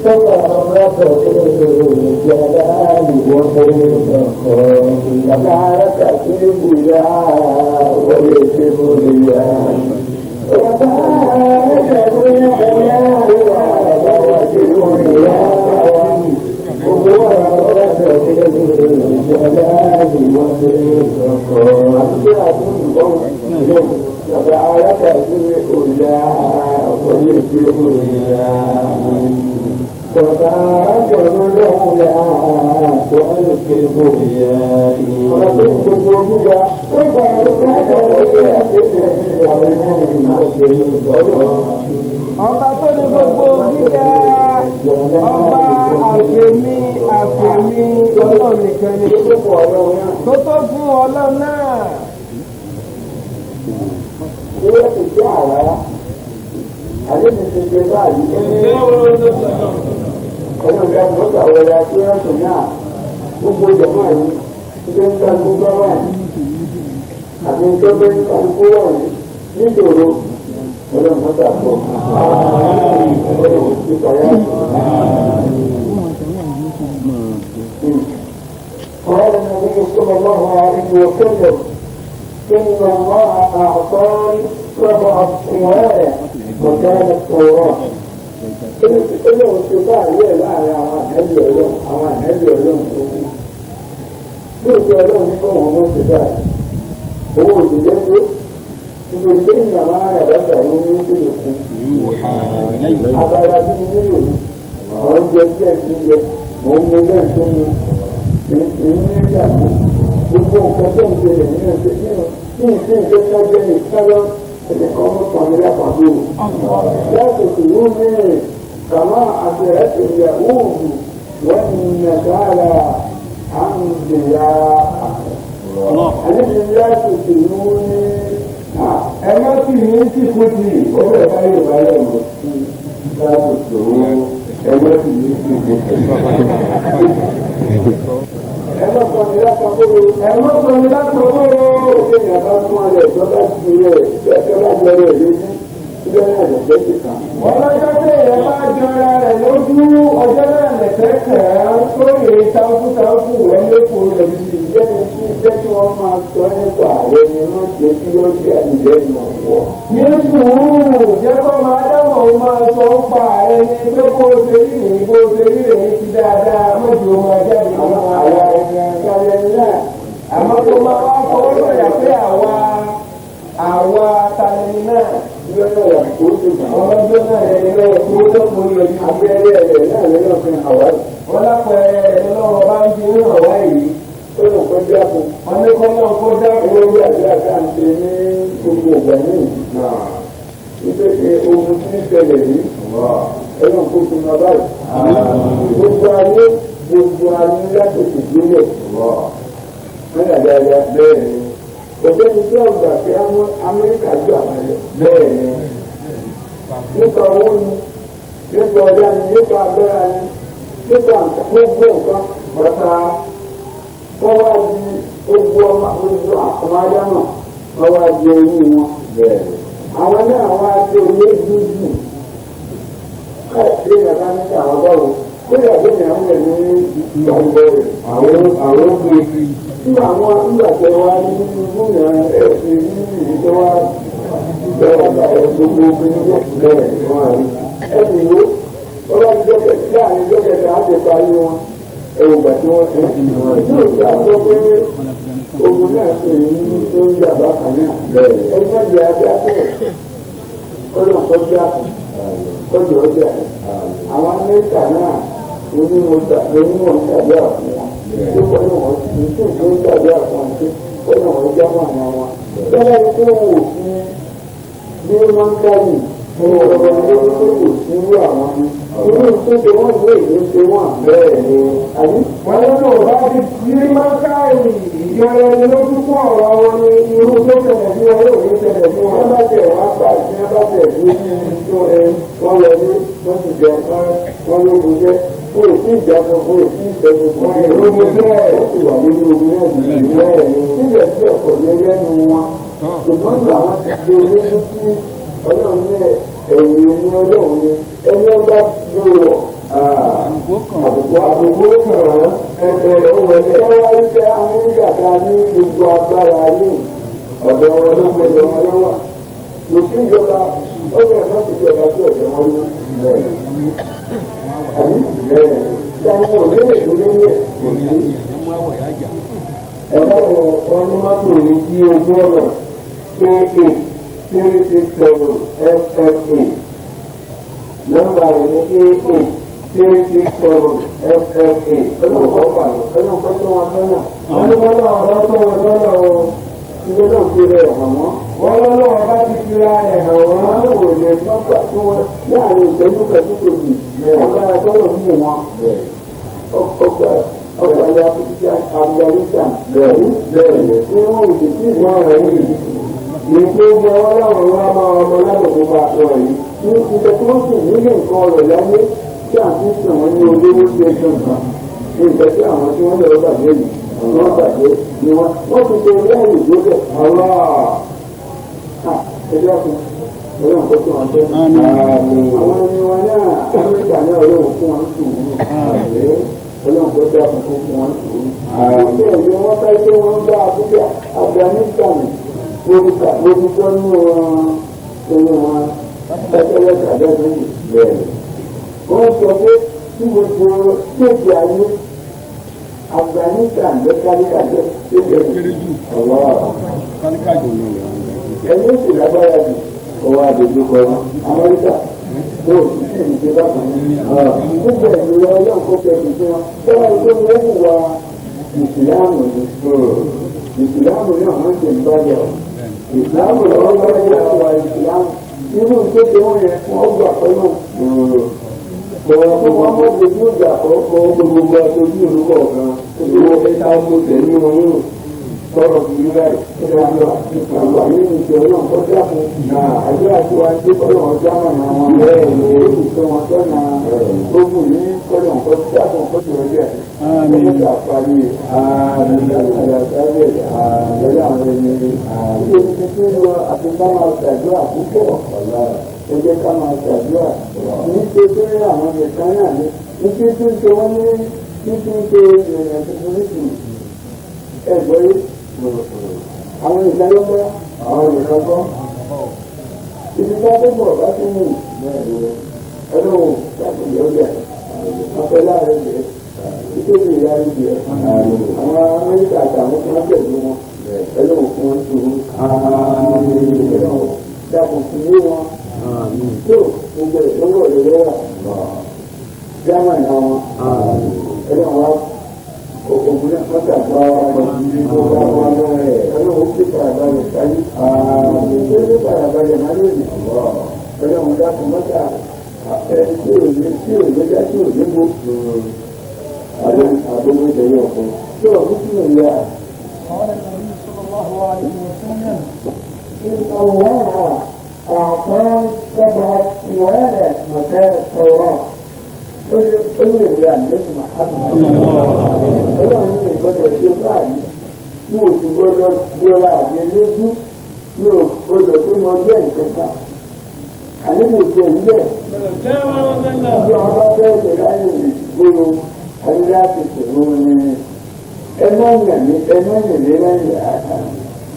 تبارك الجلال والإكرام تبارك الجلال والإكرام تبارك الجلال والإكرام تبارك الجلال والإكرام تبارك الجلال والإكرام تبارك الأولى وألف البريائي ọba tó ní gbogbo gíga ọba àfẹ̀mí ọlọ́run nìkan ni tó tó fún ọlọ́run náà. ilé ti jẹ́ àrá àlejò ti ṣe báyìí ọlọ́run ká lọ́gbà wọlé àti ọ̀sán náà gbogbo ìjọba yìí ṣe ń ta gbogbo wà àti ìjọba ń ta gbogbo wà nítorò ọlọ́run mọ́tà pọ̀ ọlọ́run ti pàyà. قال النبي صلى الله عليه وسلم إن الله أعطاني 7 طوال وكانت التوراة. ilé òṣèlú àyè láàrin àwọn àhẹ́bí ọlọ́run bí òṣèlú ọlọ́run ní kọ́ wọn mọ́ ṣe báyìí owó òṣèlú tó ibi tí ìyàwó àyàbáta ní ní ìlú kù. Abala bí mi nílò àwọn jẹ díẹ̀ sí jẹ mò ń mú bẹ́ẹ̀ tó mu ní nígbà tó gbogbo nǹkan tó ń ṣẹlẹ̀ nínú ẹgbẹ́ nínú tí ìṣe ìjọba jẹ́ ìkáyọ̀ ẹ̀dẹ̀kọ́ mọ́tàn ní lápapọ̀. Láti ìlú mìíràn kàmá àtẹ̀rẹ́sẹ̀ ìyàwó wọ́n ní nàgàlà àǹdìyà àlejò láti ìlú ní ẹ̀rọ tí ní tí kò tí ó bẹ̀rẹ̀ báyìí báyìí lọ sí láti ìlú ẹ̀rọ tí ní tí kò tí. Ẹ̀rọ kan ní lápapọ̀ ẹ̀rọ kan ní lápapọ̀ òkè ní àbá fún alẹ́ ìjọba ti rẹ̀ ìjọba jẹ́ rẹ̀ lójú ìjọba náà lọ́jọ́ ti kàn. Ọlọ́jọ́ tí èèyàn bá jọra rẹ̀ lójú ọjọ́ náà lẹ̀kẹ́kẹ́ sórí táwùtáwù ẹlẹ́kùn rẹ̀ sí ìjẹ́ni tí ìjẹ́ tí wọ́n máa sọ nípa ààrẹ ni wọ́n ṣe kí ó jẹ́ ìjẹ́ ìmọ̀ wọ̀. Ní sùúrù jẹ́ kó máa dámọ̀ ó máa sọ ń pa ààrẹ ní pé kó o ṣe rí rèé bó o ṣe rí rèé ti dáadáa mọ́jú ó máa jáde nínú ààrẹ ẹ̀ka náà. Àmọ́ tó máa wá fọwọ́ sọ̀yà pé àwa talẹ́ni náà ọlọ́jọ́ náà ẹni lọ́wọ́ tó lọ́pọ̀ lórí abẹ́rẹ́ rẹ̀ náà lọ́wọ́ fi hàn wá. Wọ́n lápẹ̀ ẹni lọ́wọ́ bá ń fi ń hàn wá yìí. Ó lọ kọ́ dákun. Wọ́n ní kọ́ náà kọ́ dákun. Ó yà sí àkáǹtì ní gbogbo ìgbà yìí. Nítorí ohun tí ń ṣẹlẹ̀ yìí. Ẹnu kò tún lọ báyìí. Gbogbo ayé láti ìdílé. Wọ́n yà dáadáa bẹ́ẹ̀ ni. Òbẹ́ni tí ọ̀gbà pé Amẹ́ríkà jù àwọn ẹ̀ bẹ́ẹ̀ ni. Nípa owó ni, nípa ọjà ni, nípa agbára ni, nípa gbogbo nǹkan pàtà wọ́n wá di gbogbo àkọ́májá náà wọ́n wá di orí wọn bẹ́ẹ̀. Àwọn náà wá di orí dúdú káàkiri ìyàrá níta àwọn báwo kó yàgbé ní àwọn ẹ̀ ní ìgbàgbọ́ rẹ̀. Àwọn gbé nígbà àwọn ìgbàgbọ́ wa ní gómìnà ẹ̀sìn ní ìdíjọ́ wa lọ́wọ́ gbogbo obìnrin bẹ́ẹ̀ wọ́n á rí. Ẹ̀sìn wo ọlọ́run jọ́kẹ̀ láàrin jọ́kẹ̀ tí a ti parí wọn ẹ̀wù gbà tí wọ́n ti yóò ṣe àgbọ̀ pé ogun náà ṣe ní tó ń yàgbá kan náà. Ẹgbẹ́ ìyá ajá tẹ̀ ọlọ́run tó jẹ́ àpò kọjú ọjà àwọn Amẹ́ríkà náà onímọ̀ tàbí àpò wọn. Tó kọ́ni wọ́n ti tún tó ń tàbí àpò wọn tó kọ́ni wọ́n já mọ́ àwọn wọn. Bẹ́ẹ̀ ni tó wò sí bí ó máa ń káyì fún ọ̀rọ̀ ní ó tó kò sí irú àwọn ní. Irú tó ṣe wọ́n lé ìlú ṣe wọ́n bẹ́ẹ̀ ni. Wọ́n lọ́nà bá ti tí máa ń káyì ìjọba ẹni lójú fún ọ̀rọ̀ wọn ní irú tó ṣẹlẹ̀ sí wọn yóò ní ṣẹlẹ̀ sí wọn. Wọ́n bá tẹ̀ wọ́n pa ìṣẹ́ bá tẹ̀ ní tó ẹ wọ́n lọ ní wọ́n ti jẹ wọ́n ló bu jẹ́ fún èsì ìjàpọ̀ fún èsì ìṣẹ́gun fún ìlú bẹ́ẹ̀ ó sì wà nínú ogun náà jù bẹ́ẹ̀ ni. Síbẹ̀ sí ọ̀pọ̀ ní ẹlẹ́nu wọn. Ṣùgbọ́n ìgbà wọn ti gbé olójú sí ọlọ́run ní ẹ̀yìn ní ọlọ́run ní ẹni ọba lówó àbùkù kàn án ọ̀wọ̀ ẹ̀ wá wípé Amẹ́ríkà ta ní gbogbo agbára ní ọ̀dọ̀ wọn ló gbọdọ̀ wọn lọ́wọ́. Kò sí ìjọba ọ̀dọ̀ ẹ̀ náà ti jọba sí ọ̀dọ̀ wọn ló àbí táwọn òbílẹ̀ tó lé ní ẹ̀rọ wọn ní mọ́tò ní kí ojú ọ̀nà KA 367 FFA nọ́mbà rẹ̀ ní KA 367 FFA ọlọ́pàá pàlọ́ ọlọ́pàá tó wọn lọ́nà wọ́n ní wọ́n náà wọ́n tó wọn lọ́nà o ilé náà fi rẹ̀ hàn wọ́n wọ́n lọ́nà wọn bá ti fi ra ẹ̀ hàn wọ́n wọ́n lò wò lè lọ́gbà tó wọn láàrin ìṣẹ́jú pẹ̀lú kòtì ọ̀gára tọ́lọ̀ mú wọn ọgbà ilẹ̀ Afghanistan bẹ́ẹ̀ ni wọ́n ò sì sí ìwọ̀n rẹ̀ yìí ìpè jẹ́ wọ́n láwọn ọmọ ọmọ lábòkú bá sọ yìí ní ìṣẹ́ tí wọ́n sì nílé nǹkan ọ̀rọ̀ láyé tí à ń fi sàn wọ́n ní olówó tí ẹ sàn kan ní ìṣẹ́ tí àwọn tí wọ́n lọ gbàgbé yìí wọ́n gbàgbé ni wọ́n fi ṣe ilé ẹ̀yìn ìgbésẹ̀ ọ̀rọ̀ ẹgbẹ́ ọ̀sán ọlọ́run kó tó wọn tẹ́ àwọn ẹni wọn náà Amẹ́ríkà náà ọlọ́run fún wọn sùúrù ọlọ́run kó tó wọn fún wọn sùúrù. àti ẹ̀yẹ wọn ká ṣe wọn bá Afghanistan lórúkọ nínú wọn ẹgbẹ́ kàdé méjì bẹ́ẹ̀. wọ́n sọ pé tí mo tó kéèké ayé Afghanistan ló káríkàjẹ́ kéèké ọ̀wọ́ ẹni ó sì lágbára jù ọwọ́ àdójú kọ Amẹ́ríkà tó sì ń ṣe bákan gbogbo ẹ̀mí ọlọ́run kó fẹ́ fi fún wa tọ́wọ́ ìgbó ni ó wù wá ìsìláàmù ní ìsìláàmù náà wọ́n ṣe ń bájà ìsìláàmù lọ́wọ́ lọ́wọ́ yà wá ìsìláàmù nínú ìkéde wọn yẹn wọ́n gbà pẹ́lú bọ̀wọ̀ fún wọn mọ́ gbogbo ìjà kọ́kọ́ gbogbo aṣojú olùkọ́ ọ̀gán ìwọ ẹ̀ka ọmọ tẹ̀lé wọn nínú sọ̀rọ̀ sí ilé àwọn nínú ìṣẹ́ ọlọ́run kọ́ dákun àjọ àti wa ṣe kọ́lọ̀ wọn jámọ̀ náà wọn bẹ́ẹ̀ ni èyí tó wọn tọ́nà gbogbo ní kọ́lọ̀ wọn kọ́ dákun kọ́ tó rẹ̀ ọjọ́ tó àparí àgbàlagbẹ̀ àgbẹ̀lẹ̀ àwọn ẹni ilé ibi tí ó lọ àti ká máa ṣàdúrà púpọ̀ ẹ jẹ́ ká máa ṣàdúrà ní ṣe tó rí àwọn ẹ̀kan náà ní kí tí ń ṣe wọ́n ní kí tí ń ṣe ìrìnà tuntun nìkú ẹ̀gbọ́ yìí àwọn ìdálọ́gbọ́ àwọn ìrìnàgbọ́ ibi tá tó bọ̀ bá tún mú ẹlọ́wọ̀ láti ìyá ọjà afẹ́ láàrin jẹ́ ìkéde ìyá ìjẹ́ àwọn Amẹ́ríkà àtàwọn tó ń tẹ̀lé wọn ẹlọ́wọ̀ fún wọn tó ẹlọ́wọ̀ dàpọ̀ fún yé wọn tó gbogbo ìdánwò ìrẹ́wà german àwọn ẹlọ́wọ̀ ògùn náà wọ́n tàbá ọmọ ìdílé tó bá wọn lọ́rẹ̀ ẹlọ́wọ̀ ó fi farabalẹ̀ sáyé ó fi farabalẹ̀ má lónìí ẹlọ́wọ̀ dàpọ̀ mọ́tà ẹni tí ò ní dá tí ò ní bó àdókòwò ìtẹ̀yẹ ọ̀pọ̀ tó ọ̀hún sí ìyá. قال النبي صلى الله عليه وسلم إن الله أعطاني 7 طوال مكان التوراة قل يا النبي محمد الله ní ìgbọ́dọ̀ ṣe báyìí ní oṣù gbọ́dọ̀ gbọ́dọ̀ àbí lójú ní ògbọ́dọ̀ tó mọ jẹ́ ìkẹta àníbi ìjẹ ìlẹ̀ bí wọn bá fẹ́ ṣe láyé ìgboro àti láti ṣòro ní ẹmọ́nyàn ní lẹ́yìn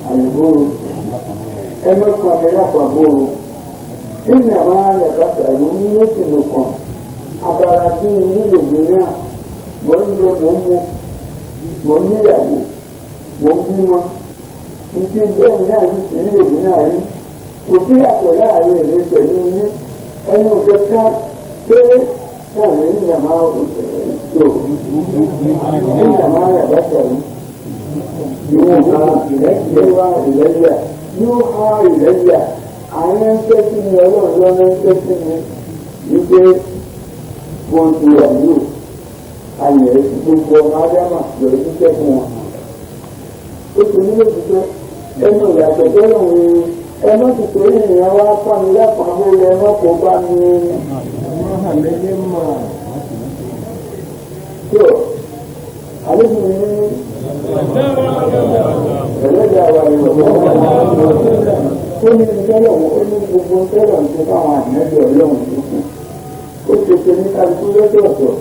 àyùbóró ẹmọ́kànlẹ́ lápapọ̀rọ̀ nínú àwọn àyàkàtà ìlú ní oṣù nìkan abala tí nílò mìíràn mọ̀ ń lọ mọ̀ ń mú mọ̀ ń níyàwó mọ̀ ń bímọ ìdí bẹ́ẹ̀ náà ní ti nílò mìíràn rí kò sí àpò láàrin èmi pẹ̀lú ní ẹni òkèká péré náà ní ìyàmá òṣèlú ìyàmá àyàkàtà yìí ìwọ̀n ìlẹ́yà yóò há ìlẹ́yà àwọn ẹgbẹ́ tí ni ọlọ́run lọ́nà ẹgbẹ́ tí ni wípé wọ́n ti wà yóò ayẹ̀ gbogbo ọmọ ádámà lórí títẹ́ fún wọn. ó ti nílò títẹ́ ẹnu ìyàtọ̀ tó lòun ní ẹnu ti tó ìrìn wá pàmì lẹ́pàá lórí ẹnu kò bá ní àmẹ́lẹ́ mọ̀. tó àlejò ní ẹlẹ́dàá wa ni ó ní ìtẹ́lẹ̀ wọn ó ní gbogbo tẹ́lẹ̀ ń tó fáwọn àmẹ́bí ọlọ́run tó kù ó ṣe ṣe ní kálukú lọ́dọ̀ọ̀dọ̀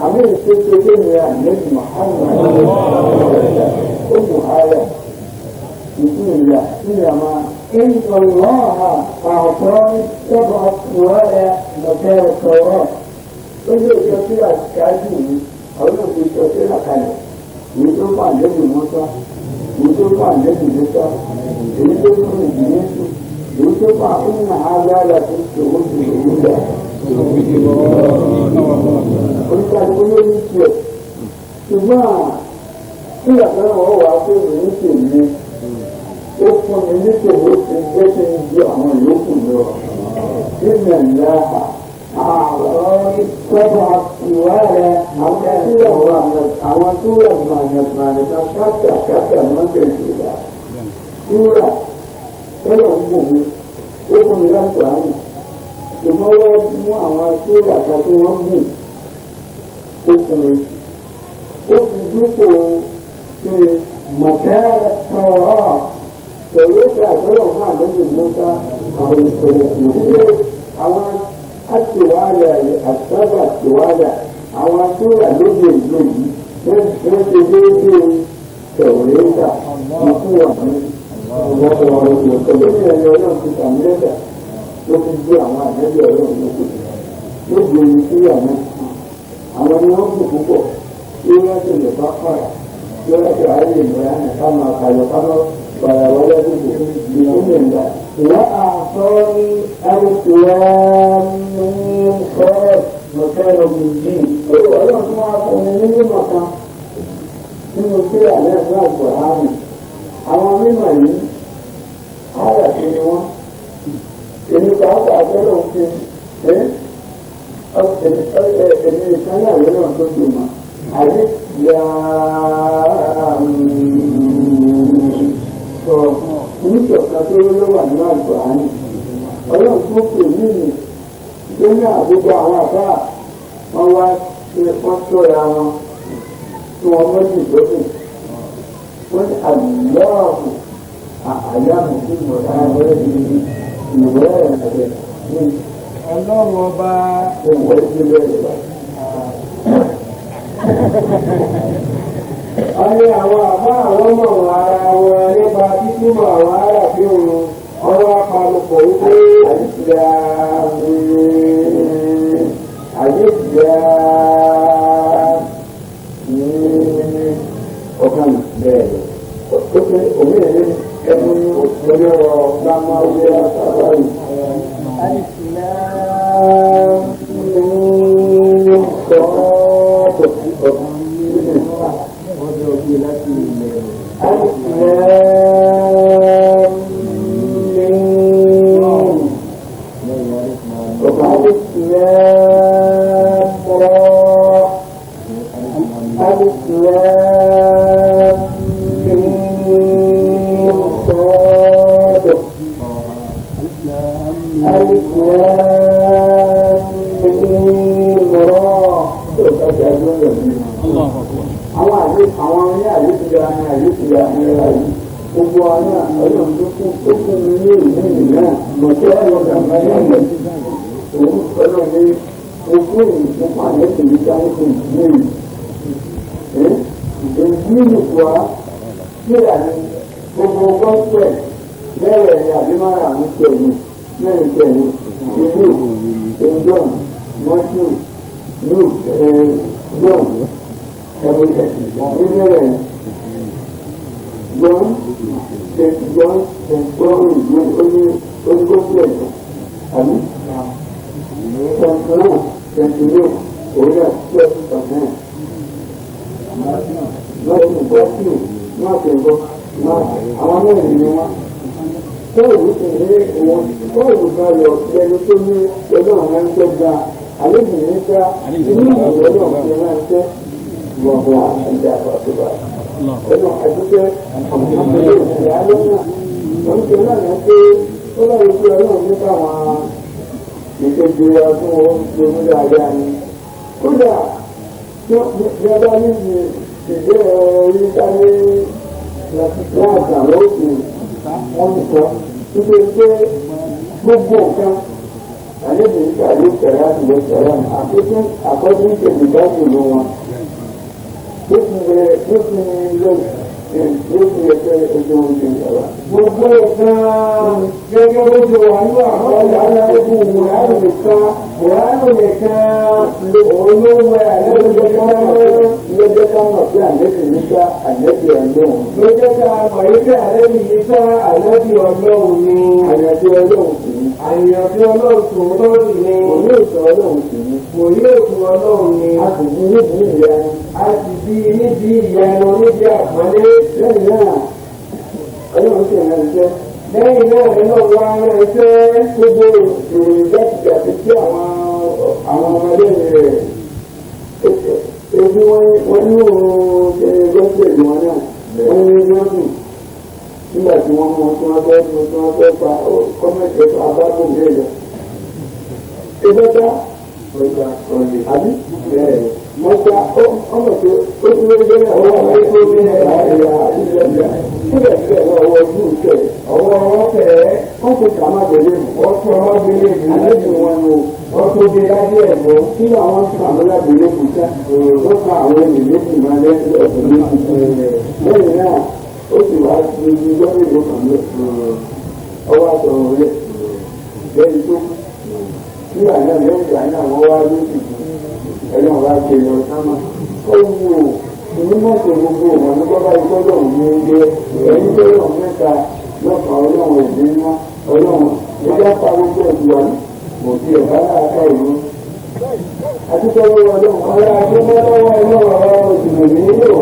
àmì ìṣèṣe tó ní àmẹ́bí Muhammad ó mú ara ìpínlẹ̀ ìyàmá إن الله أعطاني 7 طوال مكان التوراة ó lè sọ sí àṣáájú mi àwọn òfin sọ sí àkàlẹ̀ èyí tó fà lẹ́nu mọ́tà èyí tó fà lẹ́nu mẹ́ta èyí tó fún ìdílé sí èyí tó fà ń nà á yára tó ṣòwò sí ìlú gbà. oníkàlùkù ló ní tiẹ̀ ṣùgbọ́n nígbà tí wọ́n wà pé mi ní tèmi ó fún mi ní tòwó ti gbé tí ń ju àwọn yòókù lọ nínú ẹ̀yà àwọn ìtọ́jú ìwádìí àwọn tó wà gbàgbàgbà kátàkátà mọ́tẹ̀ẹ̀dá túrà tọ́lọ̀ ń bò mí ó fún mi láti àárín ṣùgbọ́n wọ́n mú àwọn túrà kan tí wọ́n bù ó fún mi ó fi dúpọ̀ ṣe mọ̀tẹ́rẹ̀ tọ̀rọ̀ pẹ̀lú ìṣàkóso fún àdókò mọ́tà àwọn ìṣòro ìṣòro àwọn àtiwálà àtàbà àtiwálà àwọn àtiwálà lóde ìlú yìí wọ́n ṣe déédéé tẹ̀wéńtà ikú wà ní ọ̀rọ̀ ìṣòro ní ẹ̀yọ náà ti tàmílẹ́tà ló fi gbé àwọn àjẹ́bí ọ̀rọ̀ ìlú ló gbé ní síyà náà àwọn ni wọ́n kù púpọ̀ tí wọ́n ti lè bá fara tí wọ́n ti àárín ìmọ̀ràn ká máa kàyọ̀ ká lọ ولده بإذن الله. وأعطاني القيام من خير مكان الدين. الله ما أعطاني من مكان nínú tí àlẹ́ ẹ̀fọ́ àgbọ̀hánì àwọn mímọ̀ yìí ara kí ni wọ́n èmi pàápàá àgbẹ̀rẹ̀ òfin èmi ìkan náà lọ́nà tó dùn mọ́ àyè yá sọ oníṣọ̀kan tó ló wà nínú àgbọ̀hánì ọlọ́run tó pè mí nì lórí àgbègbè àwọn àbá wọn wá ṣe wọ́n ṣọ́ra wọn. tí wọ́n mọ́jú lókè wọ́n ní àlùyọ́ọ̀kù àyàmù tí mo dá wọlé ní ìwé ẹ̀rẹ̀ ní ọlọ́run ọba ìwé ìdílé rẹ̀. wọ́n ní àwọn àbá àwọn mọ̀ ara wọn nípa títúmọ̀ àwọn ará bí òun ọwọ́ apalùpọ̀ wípé àyíká ọkàn bẹ́ẹ̀ ó ṣe òmìnira ẹnu ọjọ́ gbàmọ́ ọjọ́ àtàwọn gbogbo àwọn ọlọ́run tó kún mi ní ìlú náà mọ̀tẹ́ ọlọ́dà mẹ́rin òun ọlọ́run ní ogún ìfúnpá lẹ́sìn ní sáyẹ́ǹsì ìdílé èyí nìkúwa kíra ní gbogbo gọ́ọ̀pẹ̀ mẹ́rẹ̀ ní àbímára àwọn tẹ̀lé mẹ́rin tẹ̀lé ìlú ẹ̀jọ̀n mọ́tò luke john ẹ̀mọ̀tẹ̀ níbẹ̀rẹ̀ John, St. John, St. Paul, onígbòsílẹ̀ àbí St. Paul, St. Luke, òwúrọ̀ 12%. Lọ́sùn bọ́sùn náà tẹ̀gbọ́ náà àwọn mẹ́rin ni wọ́n. Pọ́ọ̀lù ti ní wọn, Pọ́ọ̀lù bá lọ lẹ́nu tó ní ọjọ́ àwọn ẹ̀ńtẹ́ gba àlejò níta inú ìwé náà fi ránṣẹ́ gbọ̀ngbọ̀n àti àpàtúbà. Ẹnu àdúgbò àmọ́tẹ́lẹ̀ ìyá lọ́nà wọ́n ti náà ní pé ó lọ́wọ́ pé ọlọ́run ní káwọn ìkejì wa fún wọn ṣe mú dáadáa ni. Kódà bí wọ́n bá ní ìdí orí sáré láàbà lóògùn wọn sọ wípé pé gbogbo nǹkan àlejò nígbà yóò tẹ̀lé àti lọ sọ̀rọ̀ àkọ́jú ìṣèlú ìlú wọn. Gbogbo ẹ̀kan gẹ́gẹ́ bó ṣe wà ní àkọọ́lẹ̀ aláàbò Mùhàmmad nìkan olówó lójẹ́ ká mọ̀ sí àlẹ́bí níta àlẹ́bí ọlọ́run. Lójẹ́ ká mọ̀ wípé àlẹ́bí níta àlẹ́bí ọlọ́run ni. Àyànfi ọlọ́run sì ni. Àyànfi ọlọ́run sì ni. Òní ìtọ́ ọlọ́run sì ni. Òní ìtọ́ ọlọ́run ni. A sì bí níbi ìyanu. A sì bí níbi ìyanu níbi àpọ́nlé. Lẹ́yìn náà ọlọ́run sì rán iṣẹ́. Lẹ́yìn náà ọlọ́run wá rán iṣẹ́ gbogbo ìròyìn jáde sí àwọn ọmọdé rẹ̀. Ebi wọ́n ní òun gọ́ọ̀sẹ̀ ìwọ̀n náà wọ́n ní gọ́ọ̀sù nígbà tí wọ́n mú tí wọ́n fẹ́ pa kọ́mẹ̀tì ẹ̀fọ́ abáàbò bẹ́ẹ̀. Ìgbẹ́ta àbí mọ́ta ọmọ tó ó ti lóye bẹ́ẹ̀ ọwọ́ ọmọ tó ní ẹ̀yà ìjọba síbẹ̀síbẹ̀ ọwọ́ ojú ìkẹ́ ọwọ́ ọwọ́ tẹ̀ wọ́n ti kà má gbélé wọ́n tún ọmọ gbélé àlejò wọn ni wọ́n tó gbé lábẹ́ ẹ̀fọ́ kí àwọn sàmúlà gbélé kù sá ó fa àwọn ènìyàn méjì máa lẹ́sìn ọ̀sẹ̀ méjì lẹ́yìn náà ó sì wá sí ibi gbọ́dọ̀ ìlú kan lé ọwọ́ àtọ̀rọ̀ rẹ̀ lẹ́yìn tó nígbà náà lẹ́yìn ìgbà náà wọ́n wá lóṣù ẹ̀yọ́ wa ṣe lọ sámà ó wù ó Ìmúmọ̀ tó gbogbo ìmọ̀ ní bọ́lá ìtọ́jú òun ní ilé ẹ̀yìn tó yọ̀ mẹ́ta lọ́pàá ọlọ́run ìdí ńlá ọlọ́run ẹgbẹ́ pa gbogbo ìwà mọ̀ sí ẹ̀bá láàká ìlú. Àtúntò ọlọ́run ọlọ́run ọlá àtúntò lọ́wọ́ ọlọ́run ọlọ́run òṣèlú nílò.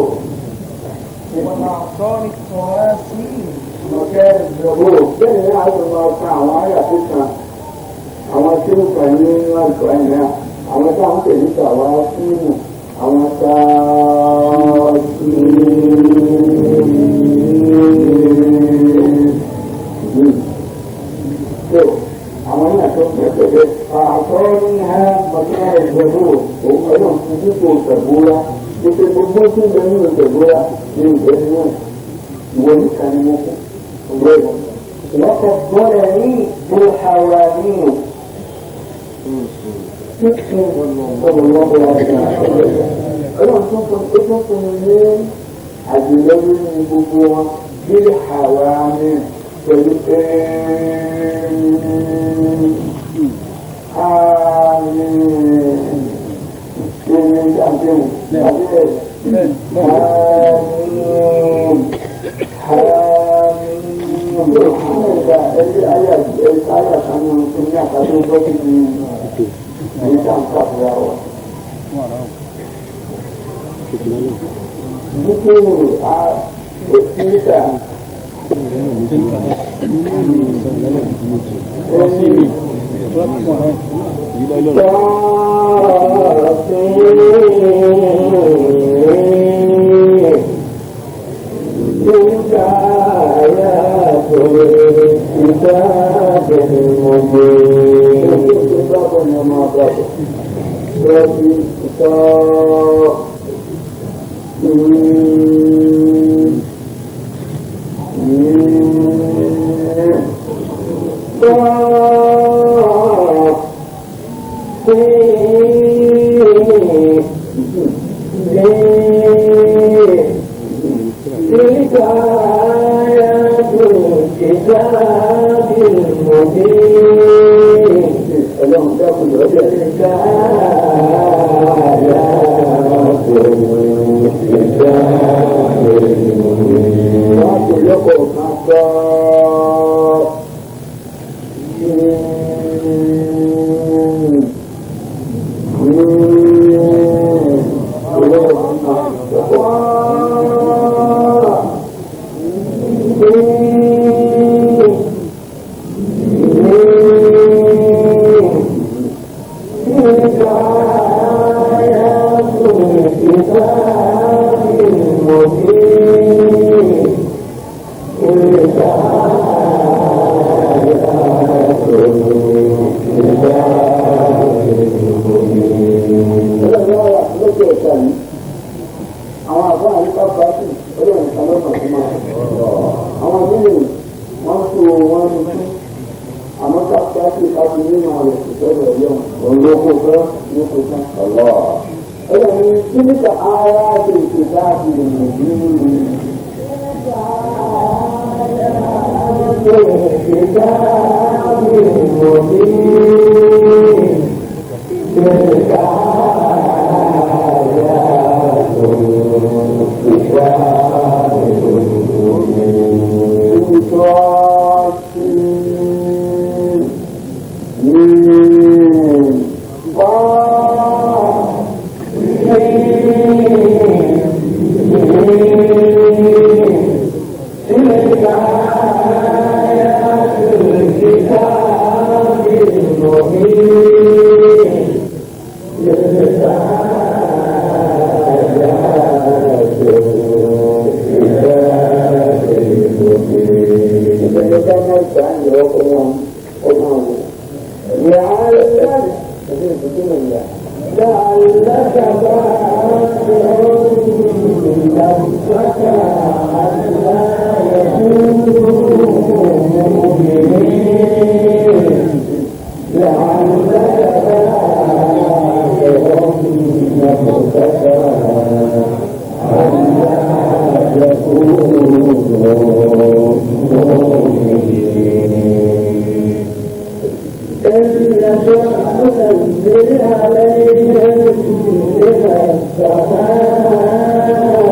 Ọ̀kẹ́ ìjọba bẹ́ẹ̀ ni àwọn ọmọ ọ̀ka àwọn àyà tó kan àwọn tí ó kà ní àgbà ìlà àwọn táwọn tẹ̀lé tàwa fíìmù àwọn sáàtì tó àwọn náà tó pẹ̀lẹ́ àtọ́ ní ha ọ̀kẹ́ ìjọba òun ọlọ́run ti dípò ìtẹ̀búra ètò gbogbo tí ń bẹ ní ìtẹ̀búra ní ìgbẹ́ náà ìwọ nìkan ni wọ́n fún. لقد ضلني بالحواميم صلى الله عليه وسلم ọlọ́run tó fún mi ní àjùlọ́wọ́ ní gbogbo wọn bí حواميم pẹ̀lú عليهم من السماء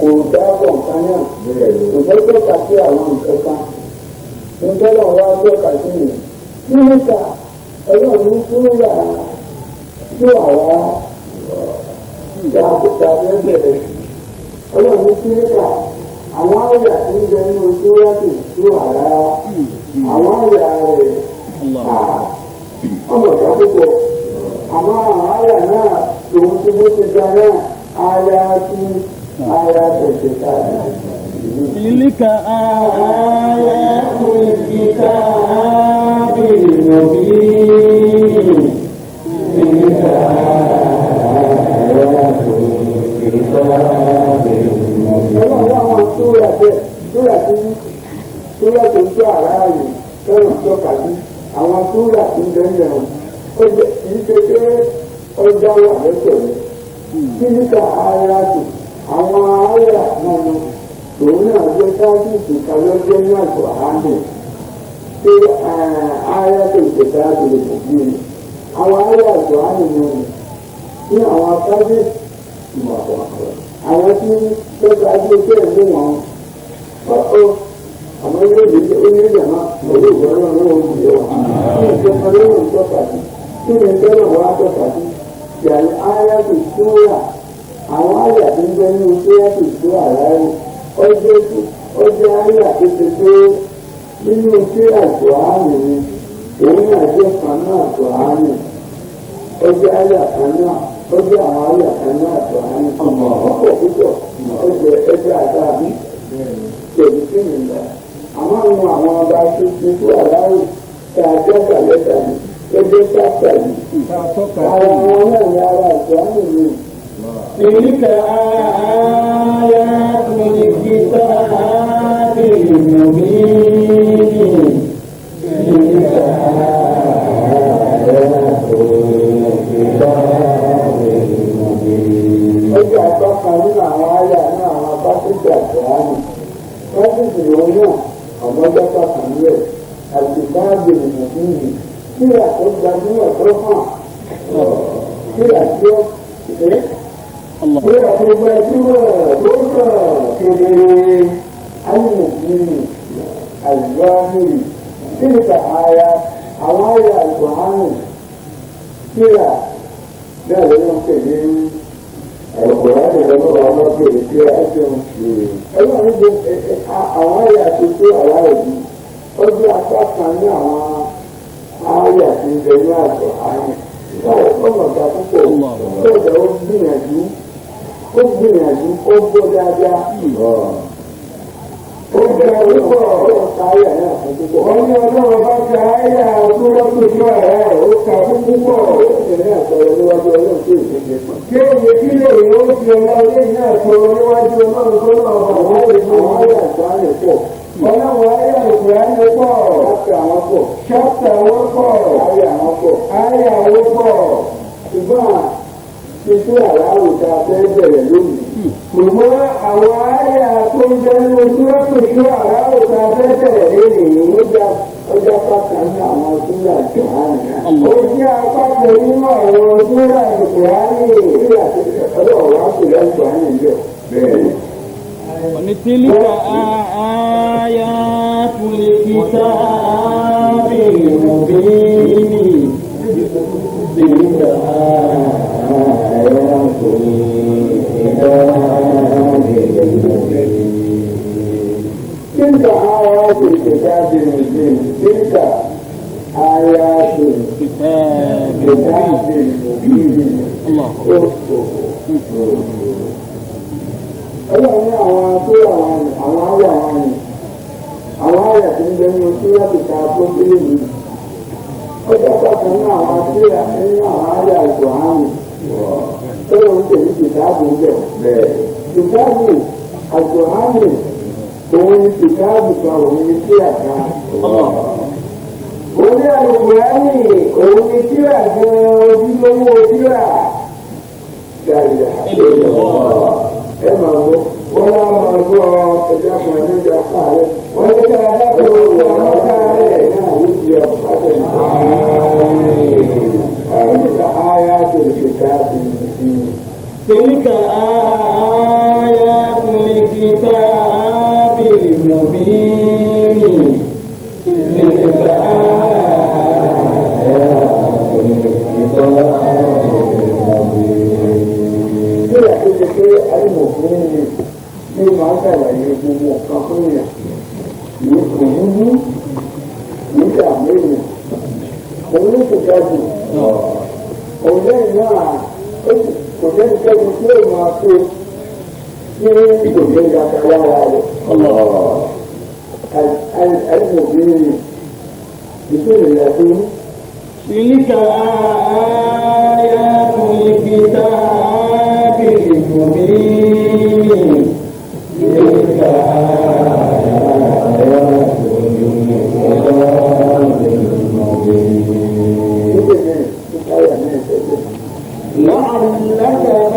Kò dábọ̀ kan náà. ìfẹ́ tọ́ka sí àwọn nǹkan kan nítorí àwọn wá tọ́ka sí mi nígbà ọlọ́run fún yà sí àwa ìjà àbùkà lẹ́gbẹ̀rẹ̀ ọlọ́run fún yà àwọn àyà tí ń bẹ nínú síwájú sí àrá àwọn àyà rẹ̀ ọmọ ìgbà púpọ̀ àmọ́ àwọn àyà náà lòun tí bó ti ga náà àyà tí àyà tẹ̀sẹ̀ káàdì. تلك آيات الكتاب المبين تلك آيات الكتاب المبين Súrà tó ń tó àrá yìí fẹ́ràn tó kàdí àwọn súrà tó ń bẹ́ẹ̀ yẹn ó jẹ́ kì í ṣe pé ọjà wà lẹ́sẹ̀ rẹ̀. Kí níta ara tù àwọn àyà náà lọ òun náà jẹ́ sáàbìsì kàlọ́jẹ́ ní àgbà àmì pé àyà tó ìṣẹ̀dá àbẹ̀lẹ̀ kò bí i. Àwọn àyà àgbà àmì náà ní àwọn sáàbìsì ìmọ̀ àpapọ̀ àwọn tí lọ́gbà ajé bẹ́ẹ̀ mú wọn àmọ́ ilé ìdíje ó ní ìjàmá pẹ̀lú ìgbọ́nà lọ́wọ́ ìgbìyànjú wa kí ìjọba lọ́wọ́ ìjọba sí kí ni ìjọba wa tọ́ka sí yàrá ayáàtò ìṣúra àwọn àyà tó ń bẹ ní ayáàtò ìṣúra ráyè ọjọ́ àyà tó ti pé nínú iṣẹ́ àjọ àmì ni òun náà jẹ́ kan náà àjọ àmì ọjọ́ àyà kan náà ọjọ́ àwọn àyà kan náà àjọ àmì ọkọ̀ púpọ̀ ọjọ́ ẹgbẹ́ àgbà mi pẹ̀lú kí ni ìgbà àmọ́ àwọn ọba tó ti tó àláwò tá a jẹ́ kàlẹ́kà ní ẹgbẹ́ sáfà yìí ara wọn náà ní ara ìsìlámù mi. تلك آيات الكتاب المبين تلك آيات الكتاب المبين. ọjọ́ àtọ́ka nínú àwọn àyà náà àwọn abáṣẹ́jì àjọyọ̀ wọ́n sì sì lòun náà ọ̀mọ́jọ́ pàtàkì nílẹ̀ àti báàgì nìyẹn fún mi kí àtọ́ gbajúmọ̀ tó hàn kí àtọ́ kí àtọ́ gbajúmọ̀ tó hàn kedere ayélujára àlùbáàmì kí nípa àyà àwọn àyà àlùbáàmì kí à bẹ́ẹ̀ lọ́wọ́ tẹ̀lé ọ̀pọ̀lọpọ̀ ìdánwò ọmọ bèrè sí ẹ̀sìn ọlọ́run gbé àwọn àyà tó tó àwa òbí ó bí apá kan ní àwọn àyà tó ń bẹ ní àjọ àyè báwo ọmọ ọ̀gá púpọ̀ bẹ́ẹ̀ ó gbìyànjú ó gbọ́ dáadáa ó gbẹ púpọ̀ ó ka àyà náà fún púpọ̀. wọ́n ní ọlọ́run bá ka àyà tó lọ́pọ̀ ìjọ ẹ̀ ó kà fún púpọ̀ ó sì ní àtọ̀rọ̀ níwájú ọlọ́run tó ìṣèjì fún. kí èyí kí lè yóò fi ọmọ ilé ní àtọ̀rọ̀ níwájú ọlọ́run tó náà bọ̀ wọ́n lè fún àwọn àyà àgbà rẹ̀ pọ̀. ọlọ́run àyà àgbà rẹ̀ pọ̀. ṣáàtà wọn pọ̀. ṣáàtà wọn pọ̀. àyà wọn pọ̀. àyà wọn pọ̀. ṣùgbọ́n títí àláwò tá a fẹ́ bẹ̀rẹ̀ lónìí. ṣùgbọ́n àwọn àyà tó ń jẹ́ nínú tí wọ́n pè sí àláwò tá a fẹ́ bẹ̀rẹ̀ lónìí ọjà pàtàkì ní àwọn súnà ìjọ̀hánì. ó jẹ́ apákan nínú àwọn súnà ìjọ̀hánì. ìdílé àti ọlọ́run wá pè lẹ́yìn ìjọ̀hánì yọ. تلك آيات الكتاب المبين تلك آيات الكتاب المبين. تلك آيات الكتاب المبين. تلك آيات الكتاب المبين. الله ọlọ́run ní àwọn tó àwọn àyà tó ń bẹ nínú tí wọ́n ti ta tó délé mi ó dábàá kan ní àwọn àtúnyà nínú àwọn àyà ìtò àmì tó lóun tẹ̀lé kìtáàbù ń bẹ̀ kìtáàbù àtò àmì òun ni kìtáàbù kan òun ni tí àga òun ní àlùkò àmì òun ni tí àga ojúlówó tíra gàdìdà ẹ máa gbọ́ wọ́n á máa gbọ́ ẹja kan níjà káàrẹ̀ wọ́n ní ká dákọ̀ ọ̀rọ̀ ọ̀rọ̀ káàrẹ̀ náà ló ti ọ̀ pàṣẹ náà. nígbà ayá tó lè ṣe káàbì nìyí. تلك آيات الكتاب تلك آيات الكتاب المبين تلك آيات الكتاب المبين لعلك باخع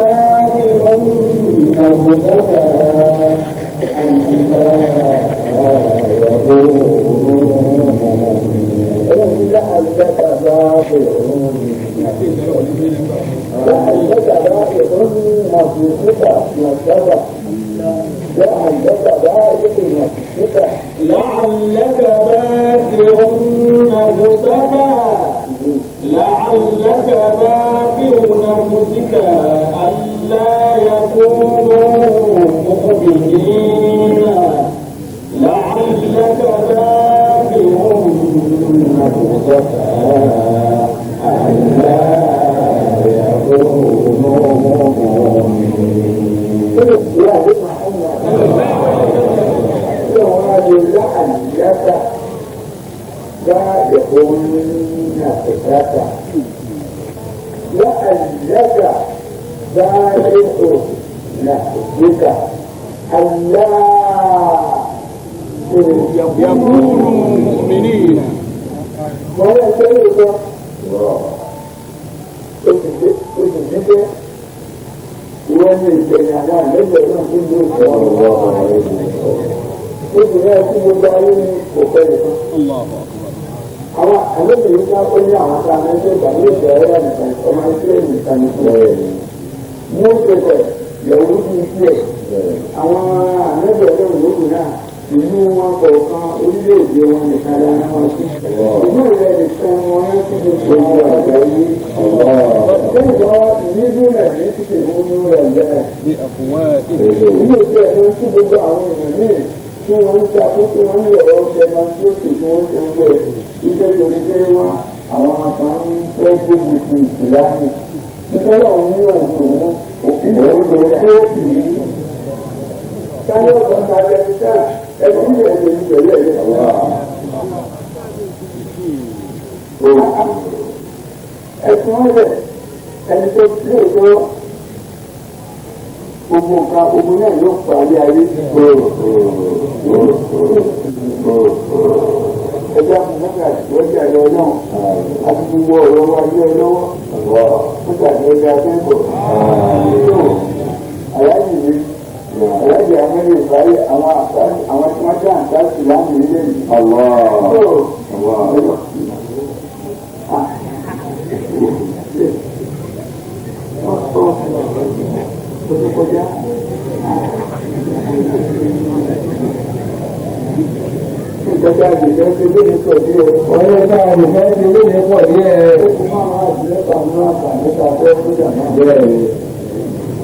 نفسك أن لا يكونوا لعلك باخع نفسك ألا يكونوا مؤمنين لعلك باخع نفسك ألا يكونوا مؤمنين لعلك باخع نفسك ألا يكونوا مؤمنين ولا شيء ومن الجنان ليس لهم كل الله عليه وسلم وبناء كل دارين وخيرها الله أكبر àwọn àlejò yìí ká ó ní àwọn tá a máa ń ṣe ìgbà ní ìṣẹ̀ ẹ̀rọ nìkan ọmọ ìṣẹ̀lẹ̀ nìkan nìkan mú ṣẹṣẹ yẹ̀wò ní ìṣẹ̀ àwọn àlejò ẹ̀rọ ìlú náà ìlú wọn kọ̀ọ̀kan orílẹ̀-èdè wọn nìkan lára wọn sí ìlú rẹ̀ nìkan wọn yẹn ti di gbogbo àgbáyé lẹ́yìn ìlú rẹ̀ ní títí ìmúnú rẹ̀ lẹ́ẹ̀ بأفواههم ìlú ìṣẹ̀ ẹ̀rọ sí gbogbo àwọn èèyàn míì tí wọ́n ń ta tó tí wọ́n ń yọ̀ ọ́ ṣe máa tí ó sì tí wọ́n ṣe ń gbé iṣẹ́ torí pé wọ́n àwọn kan ń fẹ́ gbógun ti ìsìlámù nítorí àwọn ní òun òfin òun tó òbí káyọ̀ ọ̀gbọ́n ta ẹ̀ka ẹ̀kú ní ẹ̀jẹ̀ ní pẹ̀lú ẹ̀yẹ ẹ̀sùn ọ̀rẹ́ ẹni tó tí ó tó gbogbo nǹkan ogun náà yóò parí ayé ẹjọ́ àmúfẹ́fẹ́ àtìwọ́jà ẹ̀rọ náà àti gbogbo ọ̀rọ̀ wa ní ọlọ́wọ́ nígbà tí ó dá akẹ́kọ̀ọ́ aláàjì mi aláàjì amẹ́lẹ̀ ìparí àwọn tí wọ́n dá àǹtá sí láàmì nílé mi. Kọjá ìjọba àgbẹ̀fẹ́ ti lóde pọ̀ díẹ̀. Ọ̀rẹ́ ká àgbẹ̀fẹ́ ti lóde pọ̀ díẹ̀. Ó kú máa wá àgbẹ̀fẹ́ pàmò àǹfààní ká fẹ́ fúdà náà. Bẹ́ẹ̀ni,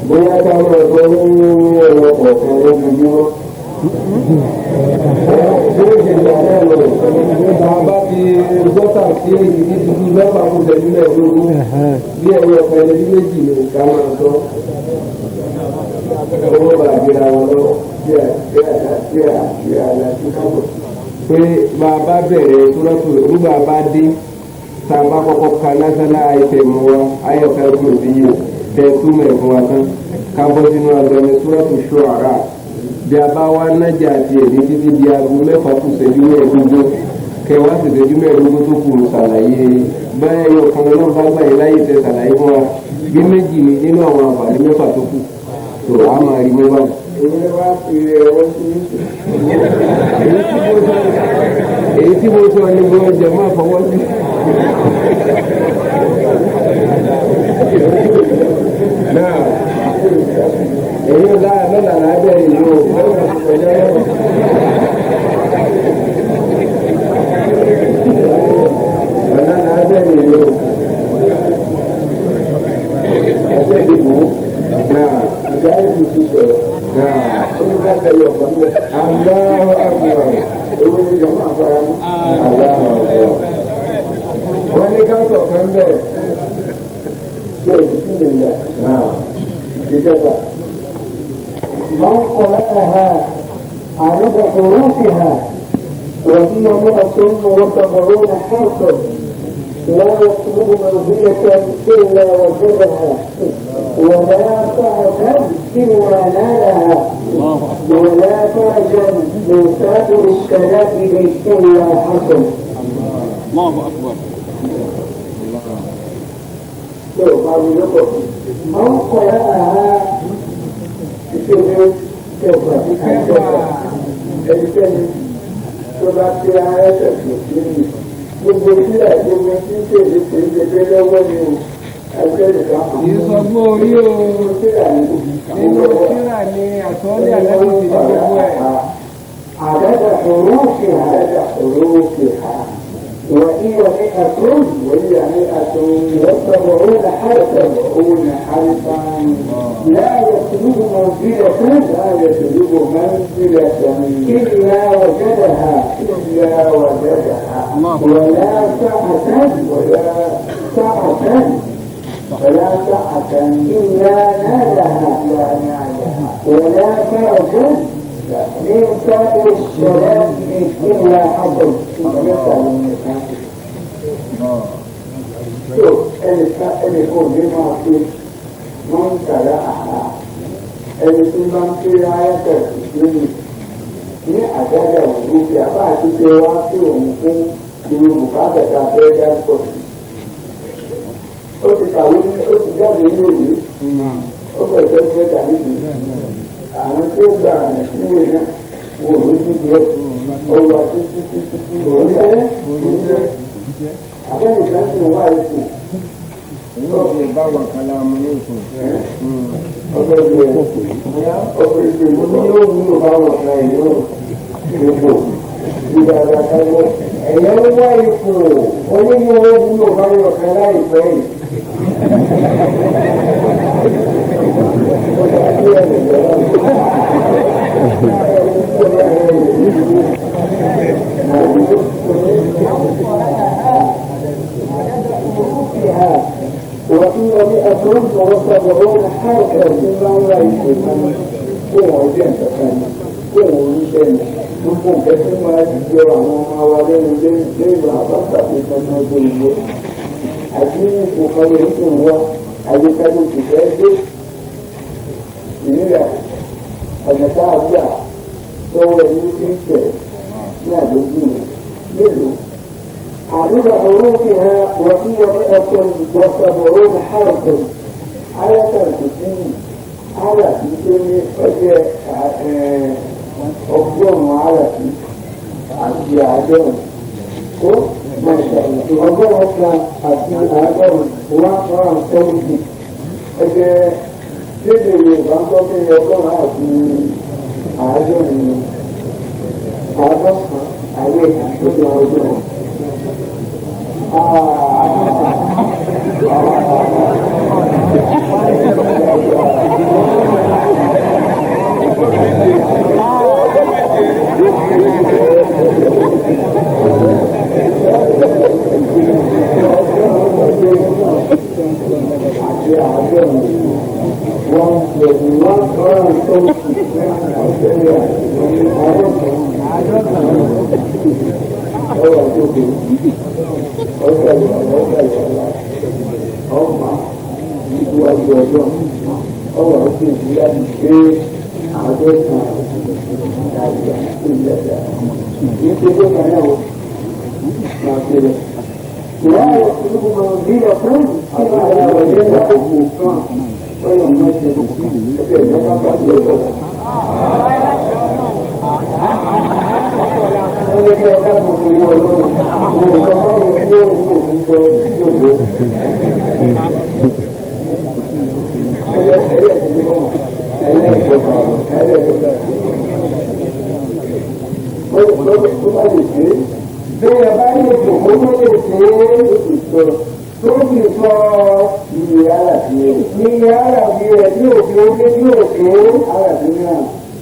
bóyá ká lọ sọ ní ẹ̀rọ kọ̀ọ̀kan lójoojúmọ́. Bí ó ṣe gbà náà lọ, nígbà bá ti gbọ́tà sí ìdí tuntun mẹ́fà kó tẹ̀lé mẹ́ẹ̀ẹ́dógún. Bí ẹ̀rọ ọ̀pẹ ní méjì ni ká máa sọ. Owó bàjẹ́ àwọn lọ́wọ́ bí àlàyé kábọ̀. Pé bàbá bẹ̀rẹ̀ sọ́dọ̀tò nígbà bá dé tá a bá kọ́kọ́ ka national item wa ayọ̀ká ẹ̀kọ́ sí yìí tẹ̀ túmọ̀ ẹ̀kọ́ wa tán ká bọ́ sínú àgbẹ̀mẹ̀ sọ́dọ̀tò ṣọ́ara bí a bá wá nájà àti èdè títí di aago mẹ́fà kù ṣẹ́jú mẹ́ẹ̀ẹ́dógún kẹwàá sì ṣẹ́jú mẹ́ẹ̀ẹ́dógún tó kù ṣàlàyé báyẹ̀ yóò kan lọ́wọ́ bá gbà yín láyé tẹ ṣàlàyé fún wa bí méjì ni nínú àwọn àǹfààní mẹ́fà tó kù tó a máa rí mọ́ báyìí. Èyí tí mo sọ ni mo jẹ máa fọwọ́ sí. Náà èyí ò dára lọ́la lábẹ́ ìlú ọ̀pọ̀ ìgbà ẹ̀yọ̀ kan bẹ̀. Aláwọ̀ àgbà ewu ni jọ̀mọ́ àfara ní. Aláwọ̀ àgbà. Wọ́n ní káńtọ̀ kan bẹ̀. Ṣé ìdíjú lè yà? Ìjọba. من قرأها عدد حروفها وهي 170 حرفا لا يطلب منزلة إلا وجدها ولا سعة إلا نالها ولا تعجب من سائر الشدائد إلا حصل. الله أكبر. من قرأها ẹnikẹ́ni tó bá ti ara ẹsẹ̀ tó sí ní gbogbo ìpínlẹ̀ gbogbo tí ń tèlé tó ń gbẹgbẹ́ lọ́wọ́ ni o ẹgbẹ́ nìkan kan. ìsọgbó orí o nínú tíra ni àtọ́lé àlẹ́ ti di gbogbo ẹ̀. àdáda òróòkè ha وهي 100 وسبعون حرفا لا يطلب منزلة إلا وجدها ولا سعة إلا نالها ولا تعجب من سائر الشباب إلا حصل. ẹnì kò ní máa fi máa ń tàrà àhà ẹni tí máa ń fi ayẹ́tẹ̀ lónìí ní àjájà òwú fi àbá àti pé wá sí òun fún irú bùkátà tá a fẹ́ dá pọ̀ sí. ó ti kàwé ó ti jáde ní òní ó bẹ̀rẹ̀ fẹ́ tàbí ìlú àwọn tí ó gbà níwèé náà wò ló ti jẹ́ ọwọ́ àti títí òun jẹ́ àbẹ́ni kan ti wá ipò ọ̀gbìn báwọn kan láàmú ní ìsìn. ọgbẹ́ ìgbẹ́ ọgbẹ́ ìgbẹ́ mo ní yóò wúlò báwọn kan ìlú ipò ìdàgbà kan lọ. ẹ̀yẹ́ ń wá ipò onímọ̀ wúlò báwọn kan láìpẹ́ yìí. وفي 170 حركة لا يمكن هو جنة هو جنة gbogbo nǹkan tí máa ti jọ àwọn ọmọ wa lẹ́nu lẹ́nu àbáṣàbí kankan tó ń bọ̀ àti ipò kan lè ń tún wá àyíkájú ti fẹ́ dé ìrírà ọ̀nà tá a gbà lọ́wọ́ ẹni tí ń tẹ̀ ní àdójú mélòó. àdúrà حروفها وهي 170 حرفا آية الكرسي على سيدنا أجل ọgbọ́n ara sí àti àádọ́rùn tó ọgọ́rùn kan àti àádọ́rùn 170 ẹgbẹ́ lédè Yorùbá ń tọ́ pé ọgọ́rùn àti àádọ́rùn àádọ́rùn ayé àti ọgọ́rùn.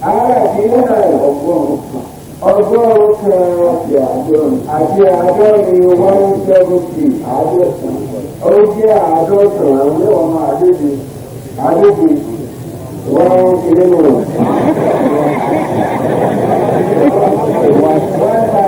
ara kì í náà ọgọ́rùn-ún kan àti àádọ́rin 170 àádọ́sàn ó jẹ́ àádọ́sàn àwọn ọmọ àdébì wọ́n kiri nù. Wọ́n ta